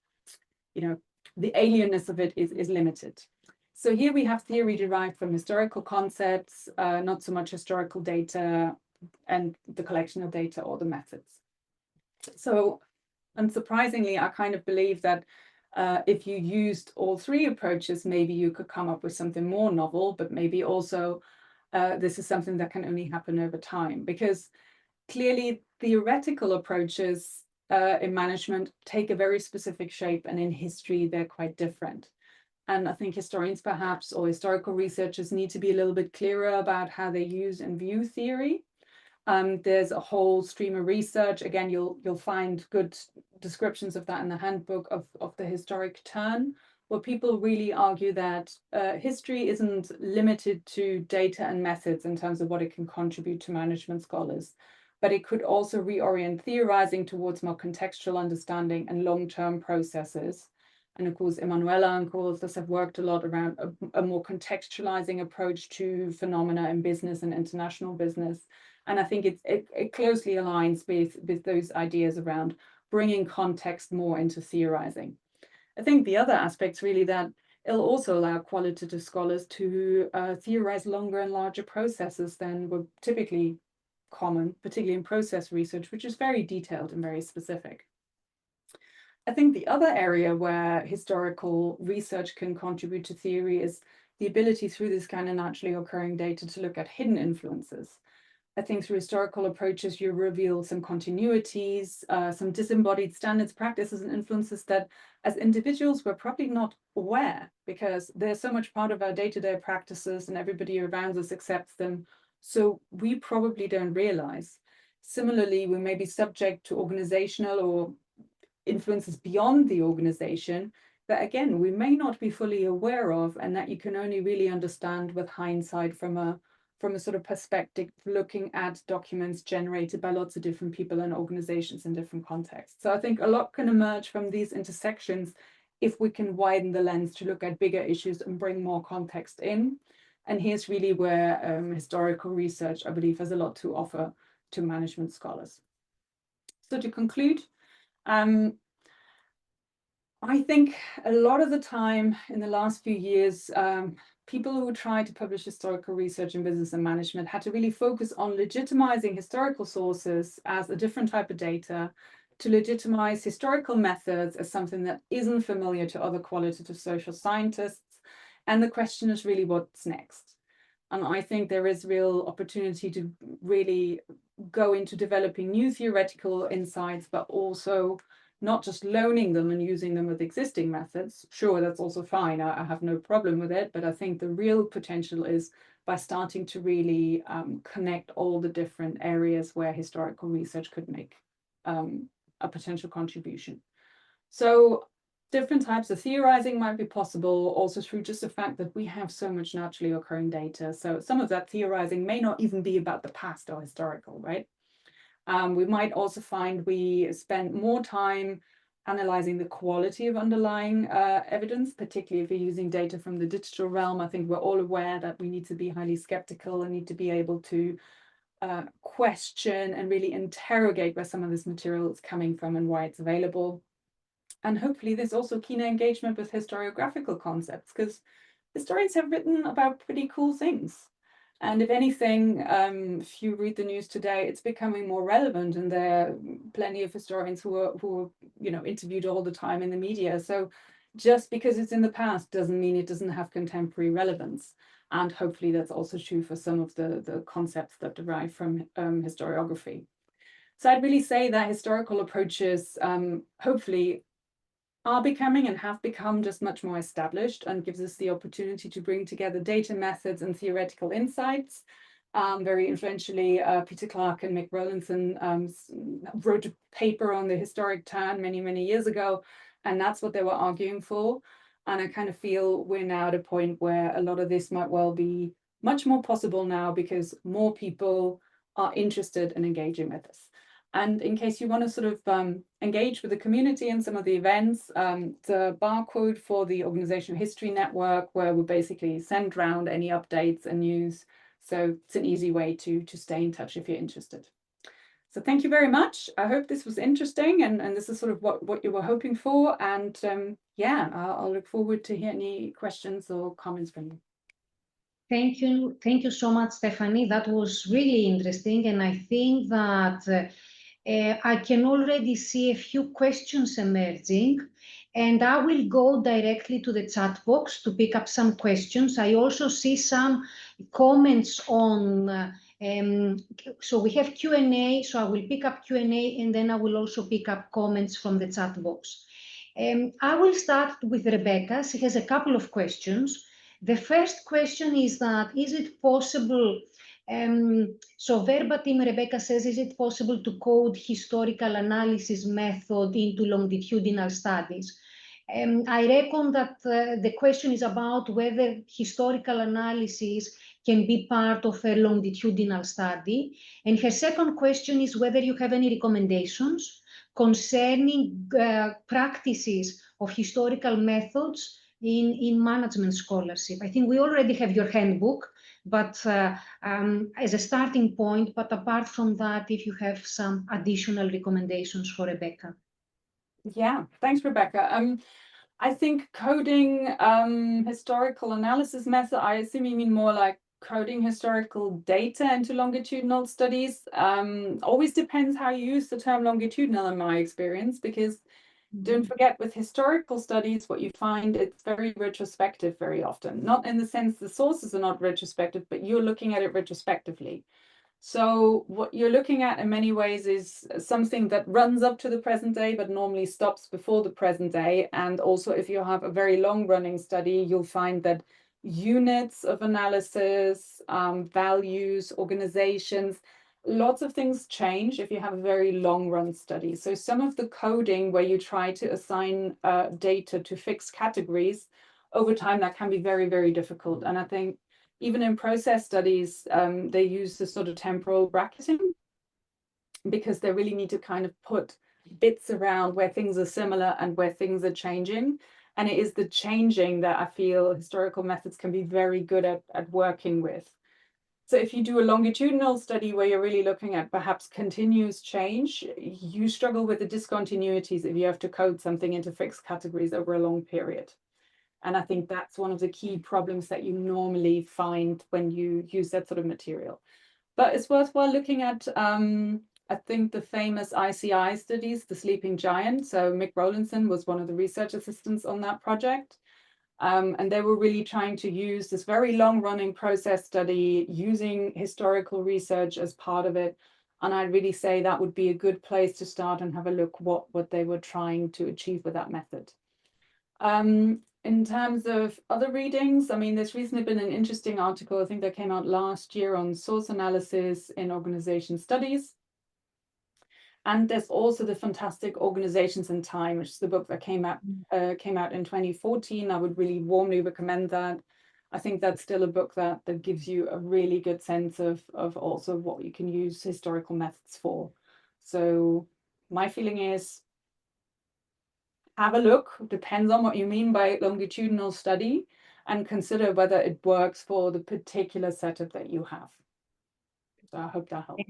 the alienness of it is limited. So here we have theory derived from historical concepts, not so much historical data and the collection of data or the methods. So unsurprisingly, I kind of believe that if you used all three approaches, maybe you could come up with something more novel, but maybe also this is something that can only happen over time, because clearly theoretical approaches in management take a very specific shape, and in history, they're quite different. And I think historians perhaps, or historical researchers, need to be a little bit clearer about how they use and view theory. There's a whole stream of research. Again, you'll find good descriptions of that in the handbook of the historic turn, where people really argue that history isn't limited to data and methods in terms of what it can contribute to management scholars, but it could also reorient theorizing towards more contextual understanding and long-term processes. And of course, Emanuela and co-authors have worked a lot around a more contextualizing approach to phenomena in business and international business. And I think it closely aligns with those ideas around bringing context more into theorizing. I think the other aspect's really that it'll also allow qualitative scholars to theorize longer and larger processes than were typically common, particularly in process research, which is very detailed and very specific. I think the other area where historical research can contribute to theory is the ability through this kind of naturally occurring data to look at hidden influences. I think through historical approaches, you reveal some continuities, some disembodied standards, practices, and influences that as individuals we're probably not aware, because they're so much part of our day-to-day practices and everybody around us accepts them So we probably don't realize. Similarly, we may be subject to organizational or influences beyond the organization that, again, we may not be fully aware of, and that you can only really understand with hindsight from a sort of perspective looking at documents generated by lots of different people and organizations in different contexts. So I think a lot can emerge from these intersections if we can widen the lens to look at bigger issues and bring more context in. And here's really where historical research, I believe, has a lot to offer to management scholars. So to conclude, I think a lot of the time in the last few years, people who try to publish historical research in business and management had to really focus on legitimizing historical sources as a different type of data, to legitimize historical methods as something that isn't familiar to other qualitative social scientists. And the question is really, what's next? And I think there is real opportunity to really go into developing new theoretical insights, but also not just loaning them and using them with existing methods. Sure, that's also fine. I have no problem with it. But I think the real potential is by starting to really connect all the different areas where historical research could make a potential contribution. So different types of theorizing might be possible also through just the fact that we have so much naturally occurring data. So some of that theorizing may not even be about the past or historical, right? We might also find we spend more time analyzing the quality of underlying evidence, particularly if you're using data from the digital realm. I think we're all aware that we need to be highly skeptical and need to be able to question and really interrogate where some of this material is coming from and why it's available. And hopefully there's also keener engagement with historiographical concepts, because historians have written about pretty cool things. And if anything, if you read the news today, it's becoming more relevant, and there are plenty of historians who are interviewed all the time in the media. So just because it's in the past doesn't mean it doesn't have contemporary relevance. And hopefully that's also true for some of the concepts that derive from historiography. So I'd really say that historical approaches hopefully are becoming and have become just much more established, and gives us the opportunity to bring together data, methods, and theoretical insights. Very influentially, Peter Clark and Mick Rowlandson wrote a paper on the historic turn many, many years ago, and that's what they were arguing for. And I kind of feel we're now at a point where a lot of this might well be much more possible now, because more people are interested in engaging with us. And in case you want to sort of engage with the community in some of the events, the barcode for the Organizational History Network, where we basically send around any updates and news. So it's an easy way to stay in touch if you're interested. So thank you very much. I hope this was interesting, and this is sort of what you were hoping for. And yeah, I'll look forward to hear any questions or comments from you. Thank you so much, Stephanie. That was really interesting, and I think that I can already see a few questions emerging, and I will go directly to the chat box to pick up some questions. I also see some comments on, so we have Q&A, so I will pick up Q&A, and then I will also pick up comments from the chat box. I will start with Rebecca. She has a couple of questions. The first question is that, is it possible, so verbatim, Rebecca says, is it possible to code historical analysis method into longitudinal studies? I reckon that the question is about whether historical analysis can be part of a longitudinal study. And her second question is whether you have any recommendations concerning practices of historical methods in management scholarship. I think we already have your handbook, but as a starting point. But apart from that, if you have some additional recommendations for Rebecca. Yeah, thanks, Rebecca. I think coding historical analysis method, I assume you mean more like coding historical data into longitudinal studies. Always depends how you use the term longitudinal in my experience, because don't forget, with historical studies, what you find, it's very retrospective very often. Not in the sense the sources are not retrospective, but you're looking at it retrospectively. So what you're looking at in many ways is something that runs up to the present day, but normally stops before the present day. And also, if you have a very long running study, you'll find that units of analysis, values, organizations. Lots of things change if you have a very long run study. So some of the coding where you try to assign data to fixed categories, over time that can be very, very difficult. And I think even in process studies, they use this sort of temporal bracketing because they really need to kind of put bits around where things are similar and where things are changing. And it is the changing that I feel historical methods can be very good at working with. So if you do a longitudinal study where you're really looking at perhaps continuous change, you struggle with the discontinuities if you have to code something into fixed categories over a long period. And I think that's one of the key problems that you normally find when you use that sort of material. But it's worthwhile looking at, I think, the famous ICI studies, the Sleeping Giant. So Mick Rowlinson was one of the research assistants on that project. And they were really trying to use this very long-running process study using historical research as part of it. And I'd really say that would be a good place to start and have a look what they were trying to achieve with that method. In terms of other readings, I mean, there's recently been an interesting article, I think that came out last year, on source analysis in organization studies. And there's also the fantastic Organizations in Time, which is the book that came out in 2014. I would really warmly recommend that. I think that's still a book that gives you a really good sense of also what you can use historical methods for. So my feeling is, have a look, depends on what you mean by longitudinal study, and consider whether it works for the particular setup that you have. So I hope that helps.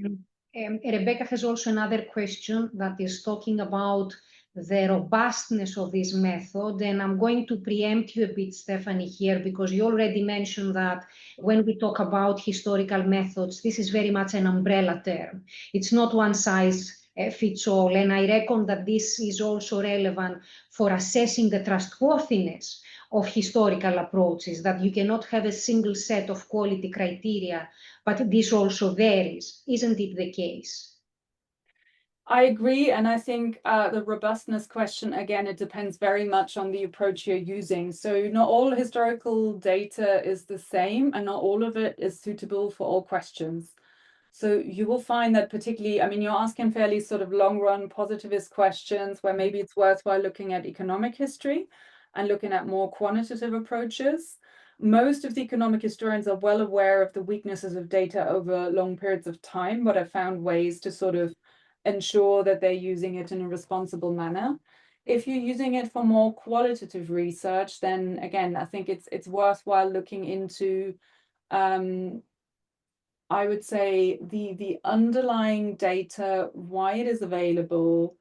Rebecca has also another question that is talking about the robustness of this method, and I'm going to preempt you a bit, Stephanie, here, because you already mentioned that when we talk about historical methods, this is very much an umbrella term. It's not one size fits all, and I reckon that this is also relevant for assessing the trustworthiness of historical approaches, that you cannot have a single set of quality criteria, but this also varies. Isn't it the case? I agree. And I think the robustness question, again, it depends very much on the approach you're using. So not all historical data is the same, and not all of it is suitable for all questions. So you will find that particularly, I mean, you're asking fairly sort of long run positivist questions where maybe it's worthwhile looking at economic history and looking at more quantitative approaches. Most of the economic historians are well aware of the weaknesses of data over long periods of time, but have found ways to sort of ensure that they're using it in a responsible manner. If you're using it for more qualitative research, then again, I think it's worthwhile looking into I would say the underlying data, why it is available,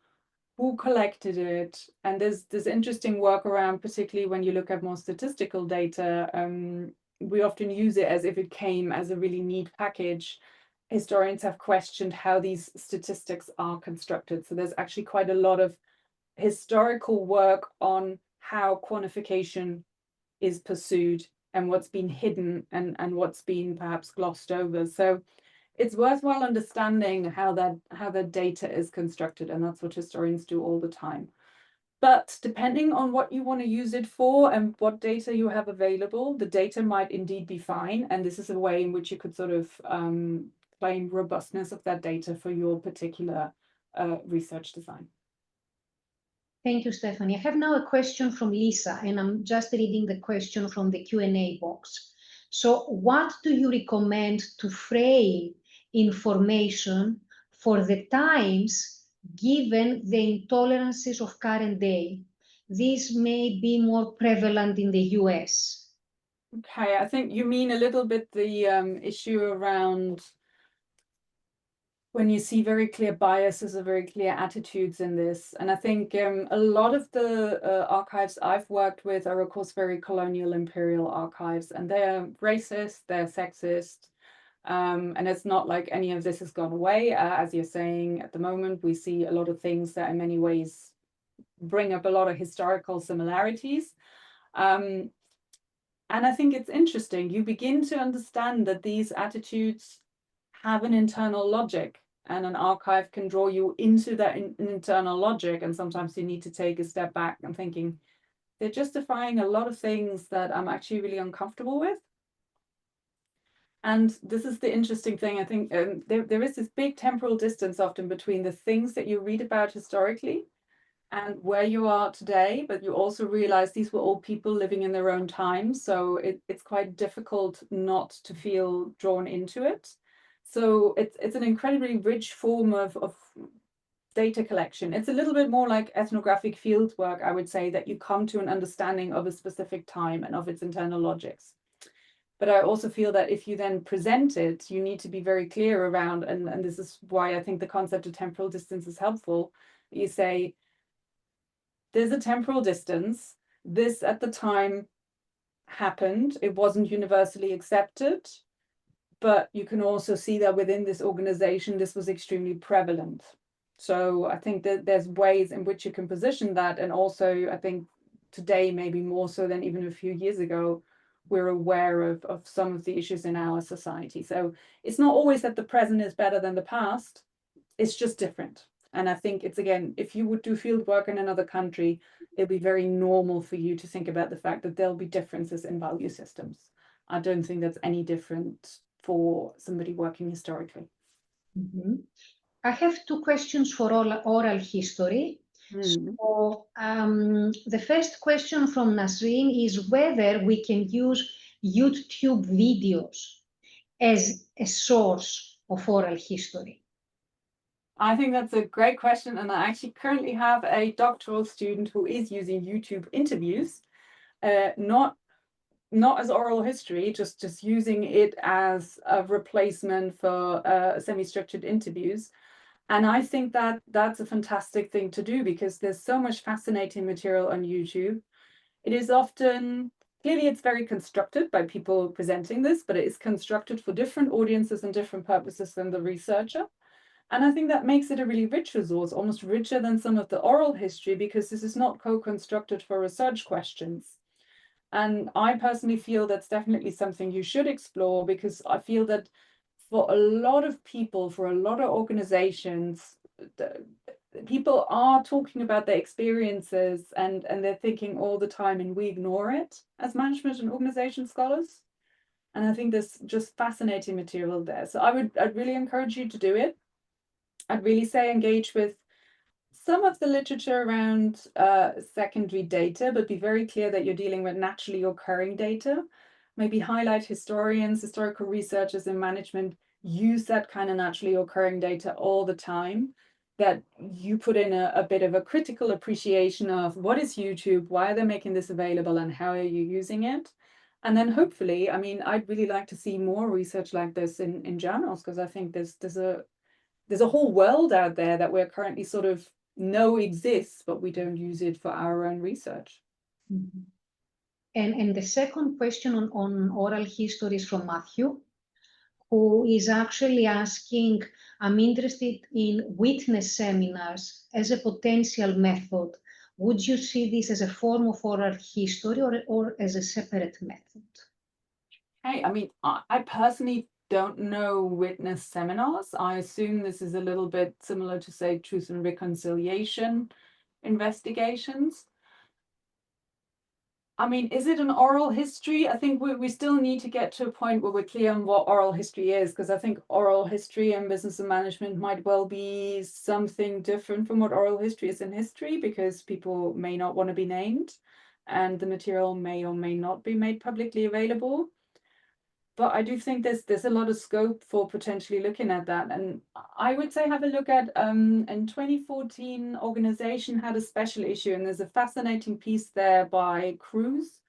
who collected it, and there's interesting work around, particularly when you look at more statistical data. We often use it as if it came as a really neat package. Historians have questioned how these statistics are constructed. So there's actually quite a lot of historical work on how quantification is pursued and what's been hidden and what's been perhaps glossed over. So it's worthwhile understanding how that data is constructed, and that's what historians do all the time. But depending on what you want to use it for and what data you have available, the data might indeed be fine. And this is a way in which you could sort of claim robustness of that data for your particular research design. Thank you, Stephanie. I have now a question from Lisa, and I'm just reading the question from the Q&A box. So what do you recommend to frame information for the times given the intolerances of current day? This may be more prevalent in the US. Okay, I think you mean a little bit the issue around when you see very clear biases or very clear attitudes in this. And I think a lot of the archives I've worked with are, of course, very colonial imperial archives, and they're racist, they're sexist, and it's not like any of this has gone away. As you're saying, at the moment, we see a lot of things that in many ways bring up a lot of historical similarities. And I think it's interesting. You begin to understand that these attitudes have an internal logic, and an archive can draw you into that internal logic. And sometimes you need to take a step back and thinking, they're justifying a lot of things that I'm actually really uncomfortable with. And this is the interesting thing. I think there is this big temporal distance often between the things that you read about historically and where you are today, but you also realize these were all people living in their own time. So it's quite difficult not to feel drawn into it. So it's an incredibly rich form of data collection. It's a little bit more like ethnographic field work, I would say, that you come to an understanding of a specific time and of its internal logics. But I also feel that if you then present it, you need to be very clear around, and this is why I think the concept of temporal distance is helpful. You say, there's a temporal distance. This at the time happened. It wasn't universally accepted, but you can also see that within this organization, this was extremely prevalent. So I think that there's ways in which you can position that. And also, I think today, maybe more so than even a few years ago, we're aware of some of the issues in our society. So it's not always that the present is better than the past. It's just different. And I think it's, again, if you would do field work in another country, it'll be very normal for you to think about the fact that there'll be differences in value systems. I don't think that's any different for somebody working historically. Mhm. I have two questions for oral history. Mm. So the first question from Nasreen is whether we can use YouTube videos as a source of oral history. I think that's a great question. And I actually currently have a doctoral student who is using YouTube interviews, not as oral history, just using it as a replacement for semi-structured interviews. And I think that that's a fantastic thing to do because there's so much fascinating material on YouTube. It is often, clearly it's very constructed by people presenting this, but it is constructed for different audiences and different purposes than the researcher. And I think that makes it a really rich resource, almost richer than some of the oral history, because this is not co-constructed for research questions. And I personally feel that's definitely something you should explore, because I feel that for a lot of people, for a lot of organizations, people are talking about their experiences and they're thinking all the time, and we ignore it as management and organization scholars. And I think there's just fascinating material there. So I'd really encourage you to do it. I'd really say engage with some of the literature around secondary data, but be very clear that you're dealing with naturally occurring data. Maybe highlight historians, historical researchers in management use that kind of naturally occurring data all the time, that you put in a bit of a critical appreciation of what is YouTube, why are they making this available, and how are you using it? And then hopefully, I mean, I'd really like to see more research like this in journals, because I think there's a whole world out there that we're currently sort of know exists, but we don't use it for our own research. Mm-hmm. And the second question on oral history is from Matthew, who is actually asking, I'm interested in witness seminars as a potential method. Would you see this as a form of oral history or as a separate method? Hey, I mean, I personally don't know witness seminars. I assume this is a little bit similar to, say, truth and reconciliation investigations. I mean, is it an oral history? I think we still need to get to a point where we're clear on what oral history is, because I think oral history and business and management might well be something different from what oral history is in history, because people may not want to be named and the material may or may not be made publicly available. But I do think there's a lot of scope for potentially looking at that. And I would say have a look at in 2014, Organization had a special issue, and there's a fascinating piece there by Cruz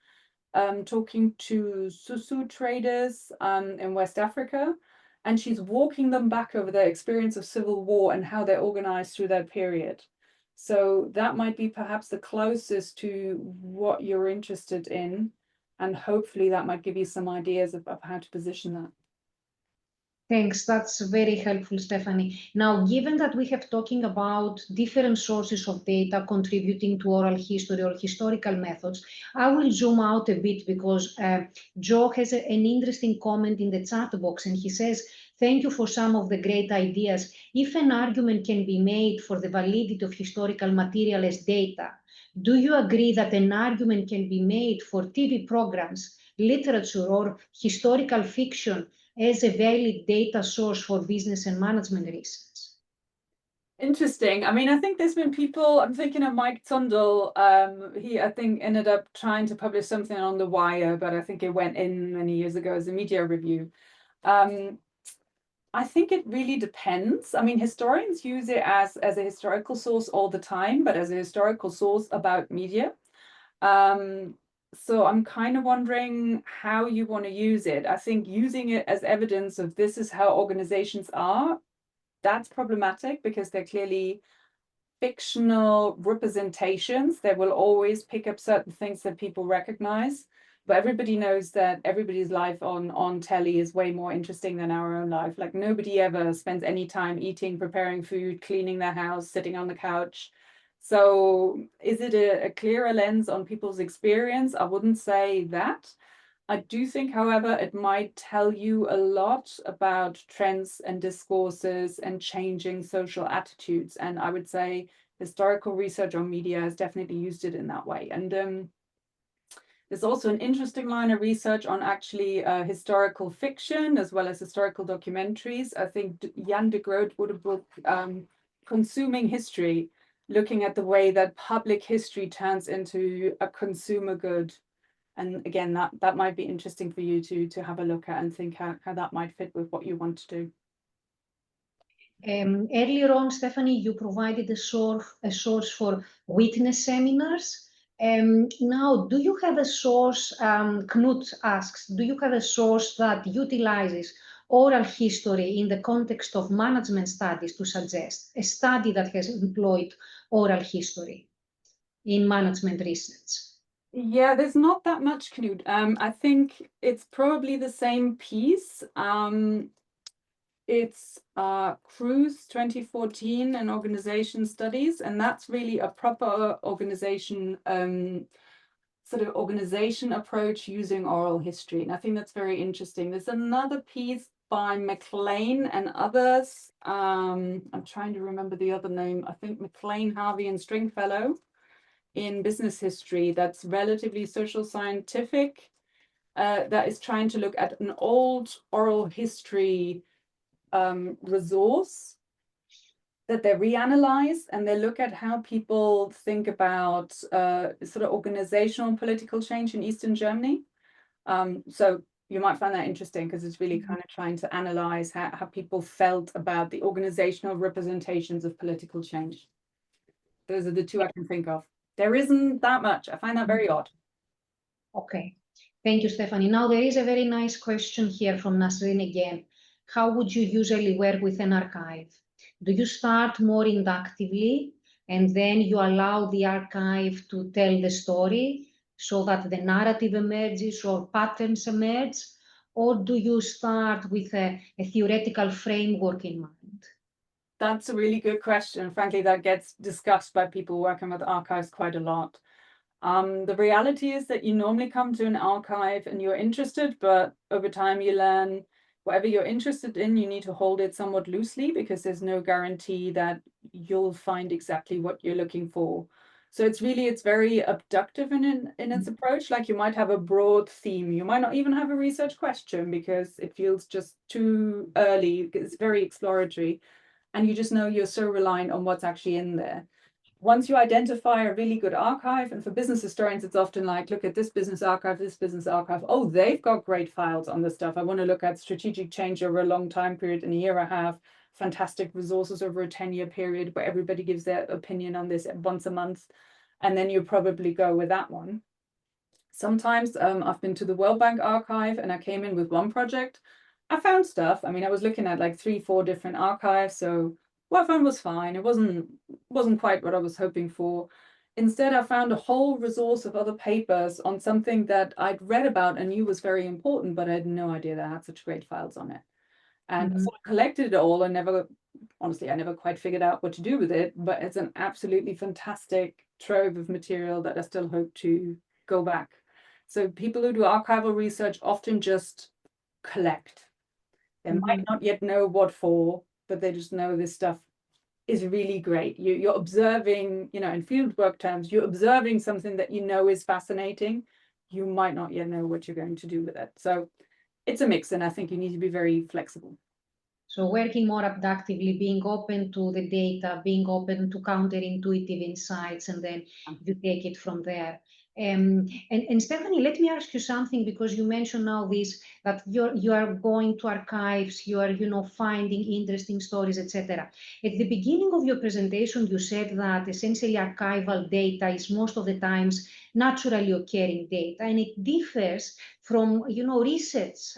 talking to Susu traders in West Africa. And she's walking them back over their experience of civil war and how they're organized through that period. So that might be perhaps the closest to what you're interested in. And hopefully that might give you some ideas of how to position that. Thanks, that's very helpful, Stephanie. Now, given that we have talking about different sources of data contributing to oral history or historical methods, I will zoom out a bit because Joe has an interesting comment in the chat box, and he says, thank you for some of the great ideas. If an argument can be made for the validity of historical material as data, Do you agree that an argument can be made for TV programs, literature, or historical fiction as a valid data source for business and management research? Interesting. I mean, I think there's been people, I'm thinking of Mike Tundle, he, I think, ended up trying to publish something on The Wire, but I think it went in many years ago as a media review. I think it really depends. I mean, historians use it as a historical source all the time, but as a historical source about media. So I'm kind of wondering how you want to use it. I think using it as evidence of this is how organizations are, that's problematic because they're clearly fictional representations. They will always pick up certain things that people recognize, but everybody knows that everybody's life on telly is way more interesting than our own life. Like nobody ever spends any time eating, preparing food, cleaning their house, sitting on the couch. So is it a clearer lens on people's experience? I wouldn't say that. I do think, however, it might tell you a lot about trends and discourses and changing social attitudes. And I would say historical research on media has definitely used it in that way. And there's also an interesting line of research on actually historical fiction as well as historical documentaries. I think Jan de Groot wrote a book, Consuming History, looking at the way that public history turns into a consumer good. And again, that might be interesting for you to have a look at and think how that might fit with what you want to do. Earlier on, Stephanie, you provided a source for witness seminars. Now, do you have a source, Knut asks, do you have a source that utilizes oral history in the context of management studies to suggest a study that has employed oral history in management research? Yeah, there's not that much, Knut. I think it's probably the same piece. It's Cruise 2014 and organization studies, and that's really a proper organization, sort of organization approach using oral history. And I think that's very interesting. There's another piece by McLean and others. I'm trying to remember the other name. I think McLean, Harvey, and Stringfellow in business history that's relatively social scientific, that is trying to look at an old oral history resource that they reanalyze, and they look at how people think about sort of organizational and political change in Eastern Germany. So you might find that interesting because it's really kind of trying to analyze how people felt about the organizational representations of political change. Those are the two I can think of. There isn't that much. I find that very odd. Okay. Thank you, Stephanie. Now, there is a very nice question here from Nasrin again. How would you usually work with an archive? Do you start more inductively and then you allow the archive to tell the story so that the narrative emerges or patterns emerge? Or do you start with a theoretical framework in mind? That's a really good question. Frankly, that gets discussed by people working with archives quite a lot. The reality is that you normally come to an archive and you're interested, but over time you learn whatever you're interested in, you need to hold it somewhat loosely because there's no guarantee that you'll find exactly what you're looking for. So it's very abductive in its approach. Like you might have a broad theme. You might not even have a research question because it feels just too early. It's very exploratory. And you just know you're so reliant on what's actually in there. Once you identify a really good archive, and for business historians, it's often like, look at this business archive, oh, they've got great files on this stuff. I want to look at strategic change over a long time period in a year. I have fantastic resources over a 10-year period where everybody gives their opinion on this once a month. And then you probably go with that one. Sometimes I've been to the World Bank archive and I came in with one project. I found stuff. I mean, I was looking at like 3-4 different archives. So what I found was fine. It wasn't quite what I was hoping for. Instead, I found a whole resource of other papers on something that I'd read about and knew was very important, but I had no idea that I had such great files on it. And I sort of collected it all and honestly, I never quite figured out what to do with it, but it's an absolutely fantastic trove of material that I still hope to go back. So people who do archival research often just collect. They might not yet know what for, but they just know this stuff is really great. You're observing, you know, in fieldwork terms, you're observing something that you know is fascinating. You might not yet know what you're going to do with it. So it's a mix, and I think you need to be very flexible. So working more abductively, being open to the data, being open to counterintuitive insights, and then you take it from there. And Stephanie, let me ask you something, because you mentioned now this, that you are going to archives, you are, you know, finding interesting stories, etc. At the beginning of your presentation, you said that essentially archival data is most of the times naturally occurring data, and it differs from, you know, research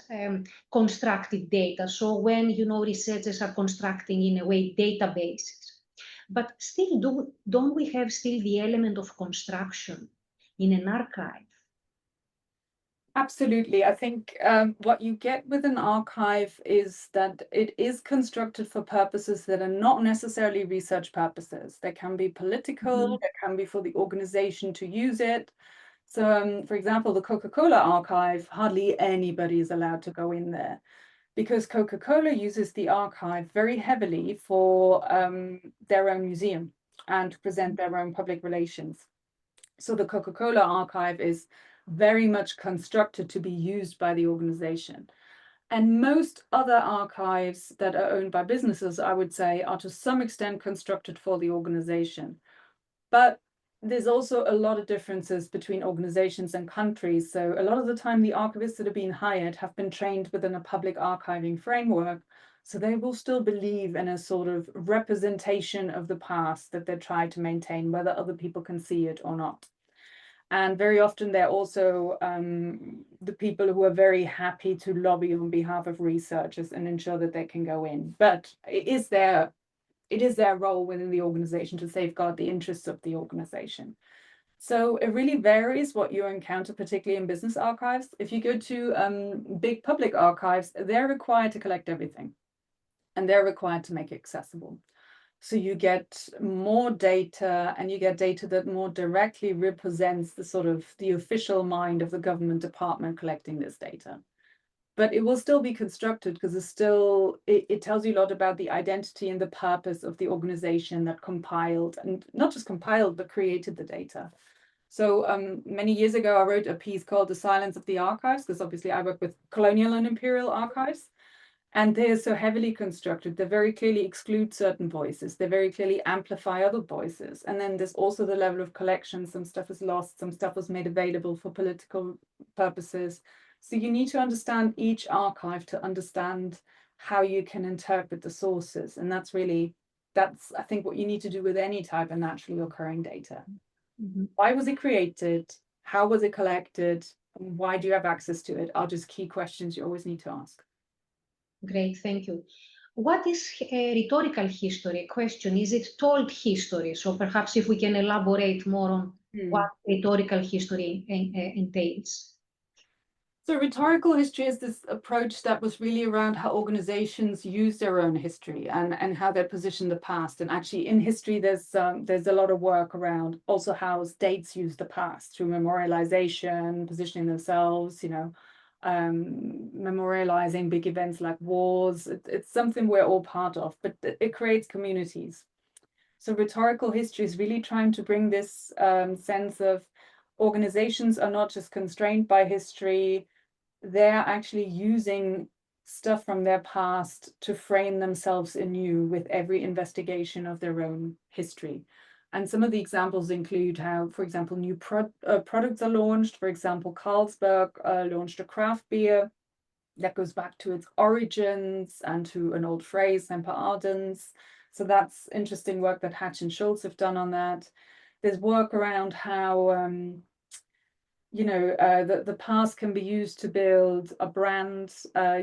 constructed data. So when, you know, researchers are constructing in a way databases, but still, don't we have still the element of construction in an archive? Absolutely. I think what you get with an archive is that it is constructed for purposes that are not necessarily research purposes. They can be political, they can be for the organization to use it. So, for example, the Coca-Cola archive, hardly anybody is allowed to go in there, because Coca-Cola uses the archive very heavily for their own museum and to present their own public relations. So the Coca-Cola archive is very much constructed to be used by the organization. And most other archives that are owned by businesses, I would say, are to some extent constructed for the organization. But there's also a lot of differences between organizations and countries. So a lot of the time, the archivists that have been hired have been trained within a public archiving framework. So they will still believe in a sort of representation of the past that they try to maintain, whether other people can see it or not. And very often they're also the people who are very happy to lobby on behalf of researchers and ensure that they can go in. But it is their role within the organization to safeguard the interests of the organization. So it really varies what you encounter, particularly in business archives. If you go to big public archives, they're required to collect everything, and they're required to make it accessible. So you get more data, and you get data that more directly represents the sort of the official mind of the government department collecting this data. But it will still be constructed, because it tells you a lot about the identity and the purpose of the organization that compiled, and not just compiled, but created the data. So many years ago, I wrote a piece called The Silence of the Archives, because obviously I work with colonial and imperial archives. And they're so heavily constructed, they very clearly exclude certain voices. They very clearly amplify other voices. And then there's also the level of collection. Some stuff is lost, some stuff was made available for political purposes. So you need to understand each archive to understand how you can interpret the sources. And that's I think, what you need to do with any type of naturally occurring data. Why was it created? How was it collected? Why do you have access to it? Are just key questions you always need to ask. Great, thank you. What is rhetorical history? Question, is it told history? So perhaps if we can elaborate more on what rhetorical history entails. So rhetorical history is this approach that was really around how organizations use their own history and how they position the past. And actually in history, there's a lot of work around also how states use the past through memorialization, positioning themselves, memorializing big events like wars. It's something we're all part of, but it creates communities. So rhetorical history is really trying to bring this sense of organizations are not just constrained by history, they're actually using stuff from their past to frame themselves anew with every investigation of their own history. And some of the examples include how, for example, new products are launched. For example, Carlsberg launched a craft beer that goes back to its origins and to an old phrase, Semper Ardens. So that's interesting work that Hatch and Schultz have done on that. There's work around how the past can be used to build a brand.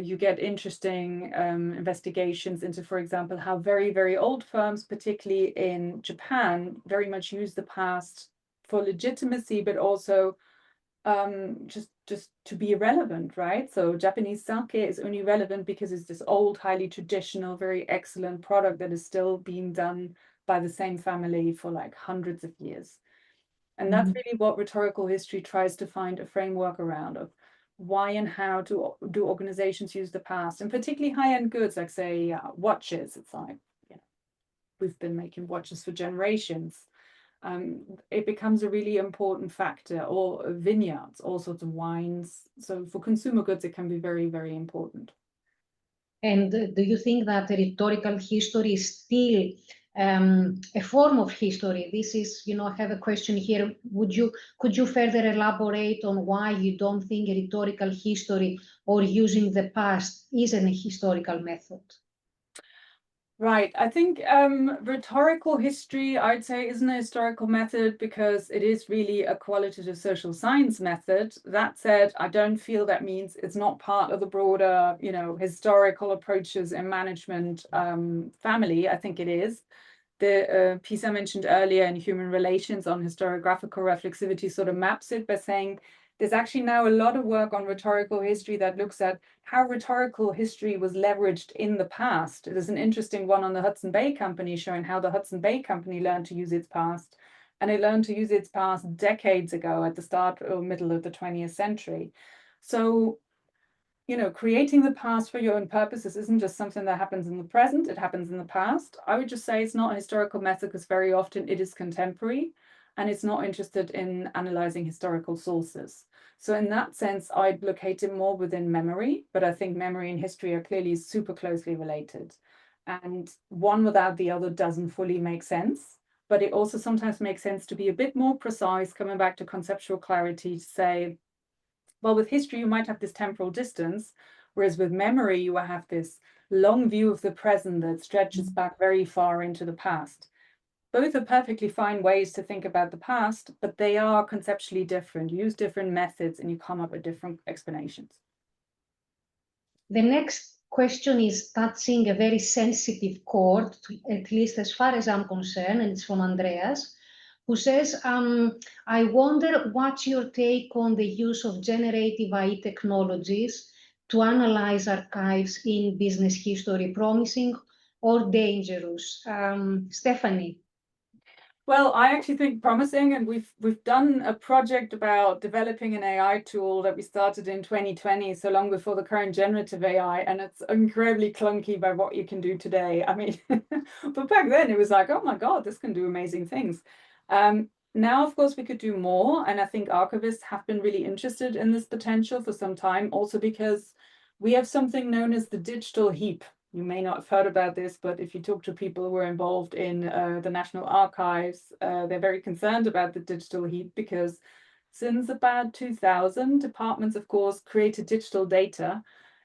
You get interesting investigations into, for example, how very, very old firms, particularly in Japan, very much use the past for legitimacy, but also just to be relevant, right? So Japanese sake is only relevant because it's this old, highly traditional, very excellent product that is still being done by the same family for like hundreds of years. And that's really what rhetorical history tries to find a framework around, of why and how do organizations use the past, and particularly high-end goods like, say, watches. It's like, we've been making watches for generations. It becomes a really important factor, or vineyards, all sorts of wines. So for consumer goods, it can be very, very important. And do you think that rhetorical history is still a form of history? This is, I have a question here. Could you further elaborate on why you don't think rhetorical history or using the past is a historical method? Right. I think rhetorical history, I'd say, isn't a historical method because it is really a qualitative social science method. That said, I don't feel that means it's not part of the broader, historical approaches in management family. I think it is. The piece I mentioned earlier in Human Relations on historiographical reflexivity sort of maps it by saying there's actually now a lot of work on rhetorical history that looks at how rhetorical history was leveraged in the past. There's an interesting one on the Hudson Bay Company showing how the Hudson Bay Company learned to use its past. And it learned to use its past decades ago at the start or middle of the 20th century. So, creating the past for your own purposes isn't just something that happens in the present, it happens in the past. I would just say it's not a historical method because very often it is contemporary and it's not interested in analyzing historical sources. So in that sense, I'd locate it more within memory, but I think memory and history are clearly super closely related. And one without the other doesn't fully make sense, but it also sometimes makes sense to be a bit more precise, coming back to conceptual clarity to say, well, with history, you might have this temporal distance, whereas with memory, you have this long view of the present that stretches back very far into the past. Both are perfectly fine ways to think about the past, but they are conceptually different. You use different methods and you come up with different explanations. The next question is touching a very sensitive chord, at least as far as I'm concerned, and it's from Andreas, who says, I wonder what's your take on the use of generative AI technologies to analyze archives in business history, promising or dangerous? Stephanie. Well, I actually think promising, and we've done a project about developing an AI tool that we started in 2020, so long before the current generative AI, and it's incredibly clunky by what you can do today. I mean, but back then it was like, oh my God, this can do amazing things. Now, of course, we could do more, and I think archivists have been really interested in this potential for some time, also because we have something known as the digital heap. You may not have heard about this, but if you talk to people who are involved in the National Archives, they're very concerned about the digital heap because since about 2000, departments, of course, created digital data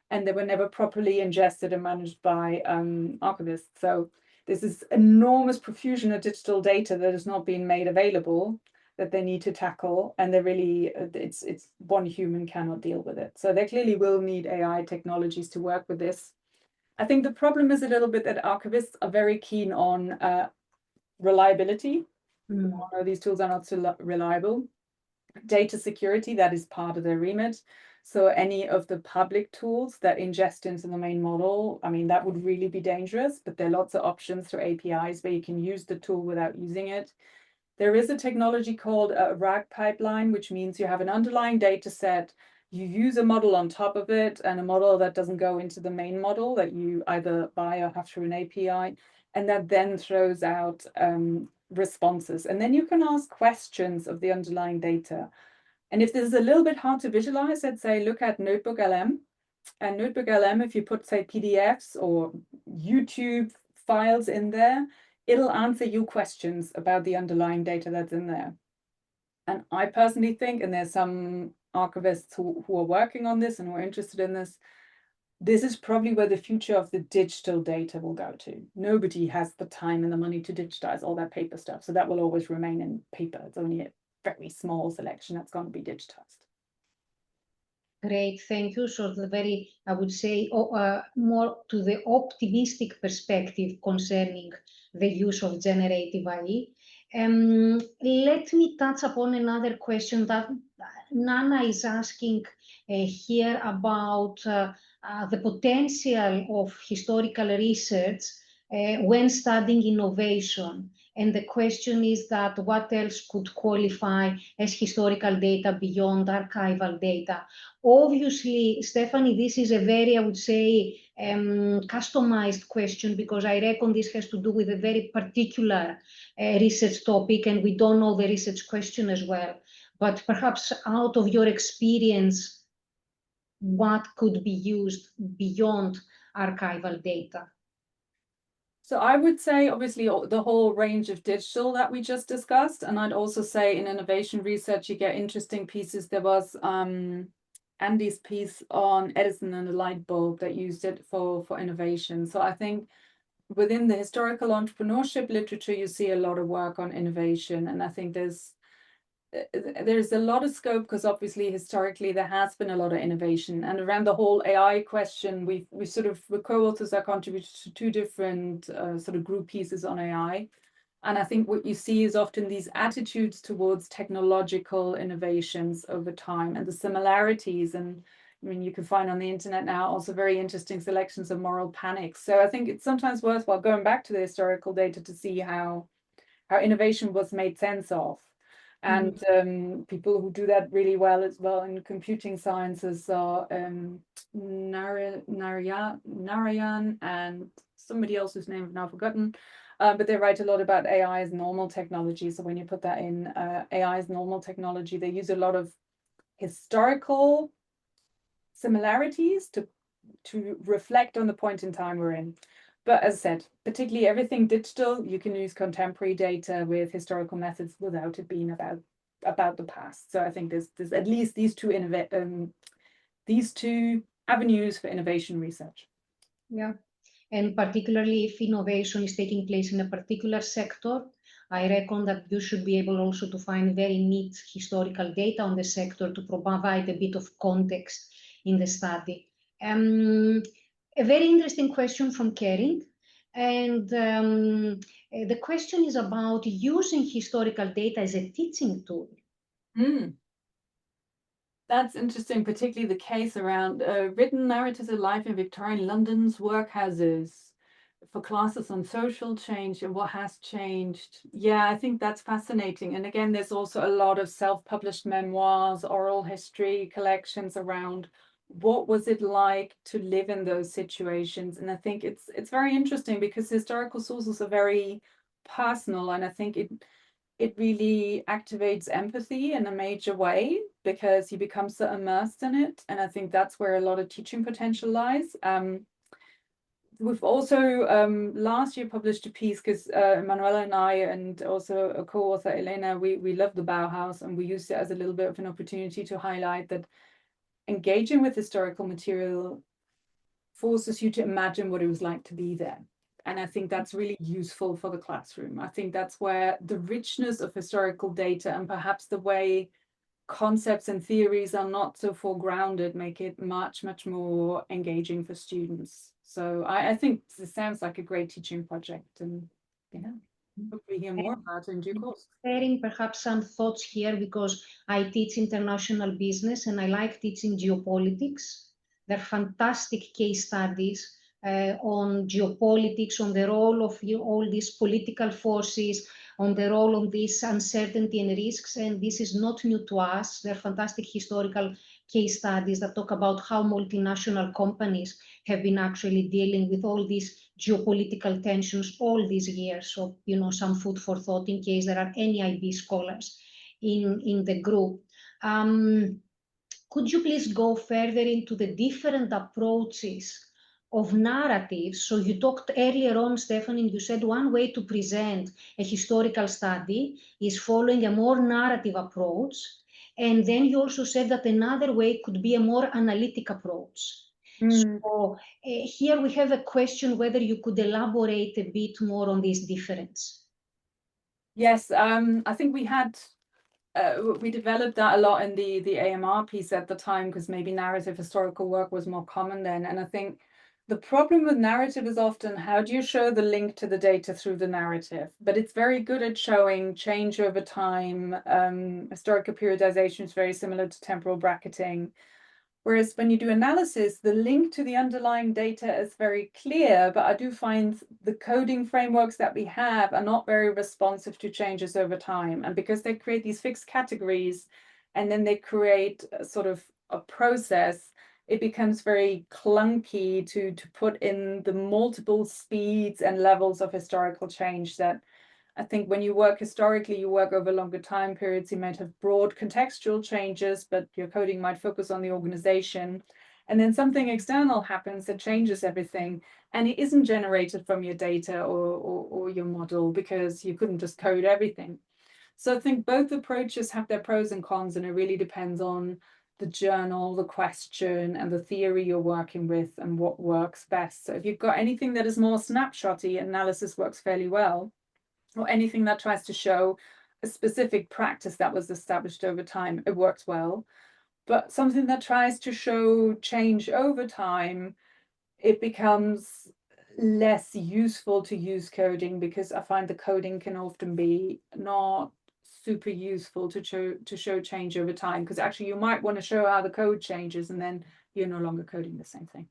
and they were never properly ingested and managed by archivists. So there's this enormous profusion of digital data that has not been made available that they need to tackle, and they're really, it's one human cannot deal with it. So they clearly will need AI technologies to work with this. I think the problem is a little bit that archivists are very keen on reliability. These tools are not so reliable. Data security, that is part of their remit. So any of the public tools that ingest into the main model, I mean, that would really be dangerous, but there are lots of options through APIs where you can use the tool without using it. There is a technology called a RAG pipeline, which means you have an underlying data set, you use a model on top of it, and a model that doesn't go into the main model that you either buy or have through an API, and that then throws out responses. And then you can ask questions of the underlying data. And if this is a little bit hard to visualize, I'd say look at Notebook LM. And Notebook LM, if you put, say, PDFs or YouTube files in there, it'll answer you questions about the underlying data that's in there. And I personally think, and there's some archivists who are working on this and who are interested in this, this is probably where the future of the digital data will go to. Nobody has the time and the money to digitize all that paper stuff. So that will always remain in paper. It's only a very small selection that's going to be digitized. Great, thank you. So the very, I would say, more to the optimistic perspective concerning the use of generative AI. Let me touch upon another question that Nana is asking here about the potential of historical research when studying innovation. And the question is that what else could qualify as historical data beyond archival data? Obviously, Stephanie, this is a very, I would say, customized question, because I reckon this has to do with a very particular research topic, and we don't know the research question as well. But perhaps out of your experience, what could be used beyond archival data? So I would say, obviously, the whole range of digital that we just discussed. And I'd also say in innovation research, you get interesting pieces. There was Andy's piece on Edison and the light bulb that used it for innovation. So I think within the historical entrepreneurship literature, you see a lot of work on innovation. And I think there's a lot of scope, because obviously historically there has been a lot of innovation, and around the whole AI question, we sort of, with co-authors, are contributed to two different sort of group pieces on AI. And I think what you see is often these attitudes towards technological innovations over time and the similarities. And I mean, you can find on the internet now also very interesting selections of moral panics. So I think it's sometimes worthwhile going back to the historical data to see how innovation was made sense of. And people who do that really well as well in computing sciences are Narayan and somebody else whose name I've now forgotten. But they write a lot about AI as normal technology. So when you put that in AI as normal technology, they use a lot of historical similarities to reflect on the point in time we're in. But as I said, particularly everything digital, you can use contemporary data with historical methods without it being about the past. So I think there's at least these two avenues for innovation research. Yeah, and particularly if innovation is taking place in a particular sector, I reckon that you should be able also to find very neat historical data on the sector to provide a bit of context in the study. A very interesting question from Kering, and the question is about using historical data as a teaching tool. That's interesting, particularly the case around written narratives of life in Victorian London's workhouses for classes on social change and what has changed. Yeah, I think that's fascinating. And again, there's also a lot of self-published memoirs, oral history collections around what was it like to live in those situations. And I think it's very interesting because historical sources are very personal, and I think it really activates empathy in a major way because you become so immersed in it. And I think that's where a lot of teaching potential lies. We've also last year published a piece because Manuela and I, and also a co-author Elena, we love the Bauhaus, and we used it as a little bit of an opportunity to highlight that engaging with historical material forces you to imagine what it was like to be there. And I think that's really useful for the classroom. I think that's where the richness of historical data and perhaps the way concepts and theories are not so foregrounded make it much, much more engaging for students. So I think this sounds like a great teaching project, and hopefully hear more about it in due course. Sharing perhaps some thoughts here, because I teach international business and I like teaching geopolitics. They're fantastic case studies on geopolitics, on the role of all these political forces, on the role of this uncertainty and risks. And this is not new to us. They're fantastic historical case studies that talk about how multinational companies have been actually dealing with all these geopolitical tensions all these years. So, some food for thought in case there are any IB scholars in the group. Could you please go further into the different approaches of narratives? So you talked earlier on, Stephanie, you said one way to present a historical study is following a more narrative approach. And then you also said that another way could be a more analytic approach. So here we have a question whether you could elaborate a bit more on this difference. Yes, I think we developed that a lot in the AMR piece at the time, because maybe narrative historical work was more common then. And I think the problem with narrative is often, how do you show the link to the data through the narrative? But it's very good at showing change over time. Historical periodization is very similar to temporal bracketing. Whereas when you do analysis, the link to the underlying data is very clear, but I do find the coding frameworks that we have are not very responsive to changes over time. And because they create these fixed categories, and then they create a sort of a process, it becomes very clunky to put in the multiple speeds and levels of historical change that I think when you work historically, you work over longer time periods, you might have broad contextual changes, but your coding might focus on the organization. And then something external happens that changes everything, and it isn't generated from your data or your model because you couldn't just code everything. So I think both approaches have their pros and cons, and it really depends on the journal, the question, and the theory you're working with and what works best. So if you've got anything that is more snapshotty, analysis works fairly well, or anything that tries to show a specific practice that was established over time, it works well. But something that tries to show change over time, it becomes less useful to use coding, because I find the coding can often be not super useful to show change over time, because actually you might want to show how the code changes and then you're no longer coding the same thing.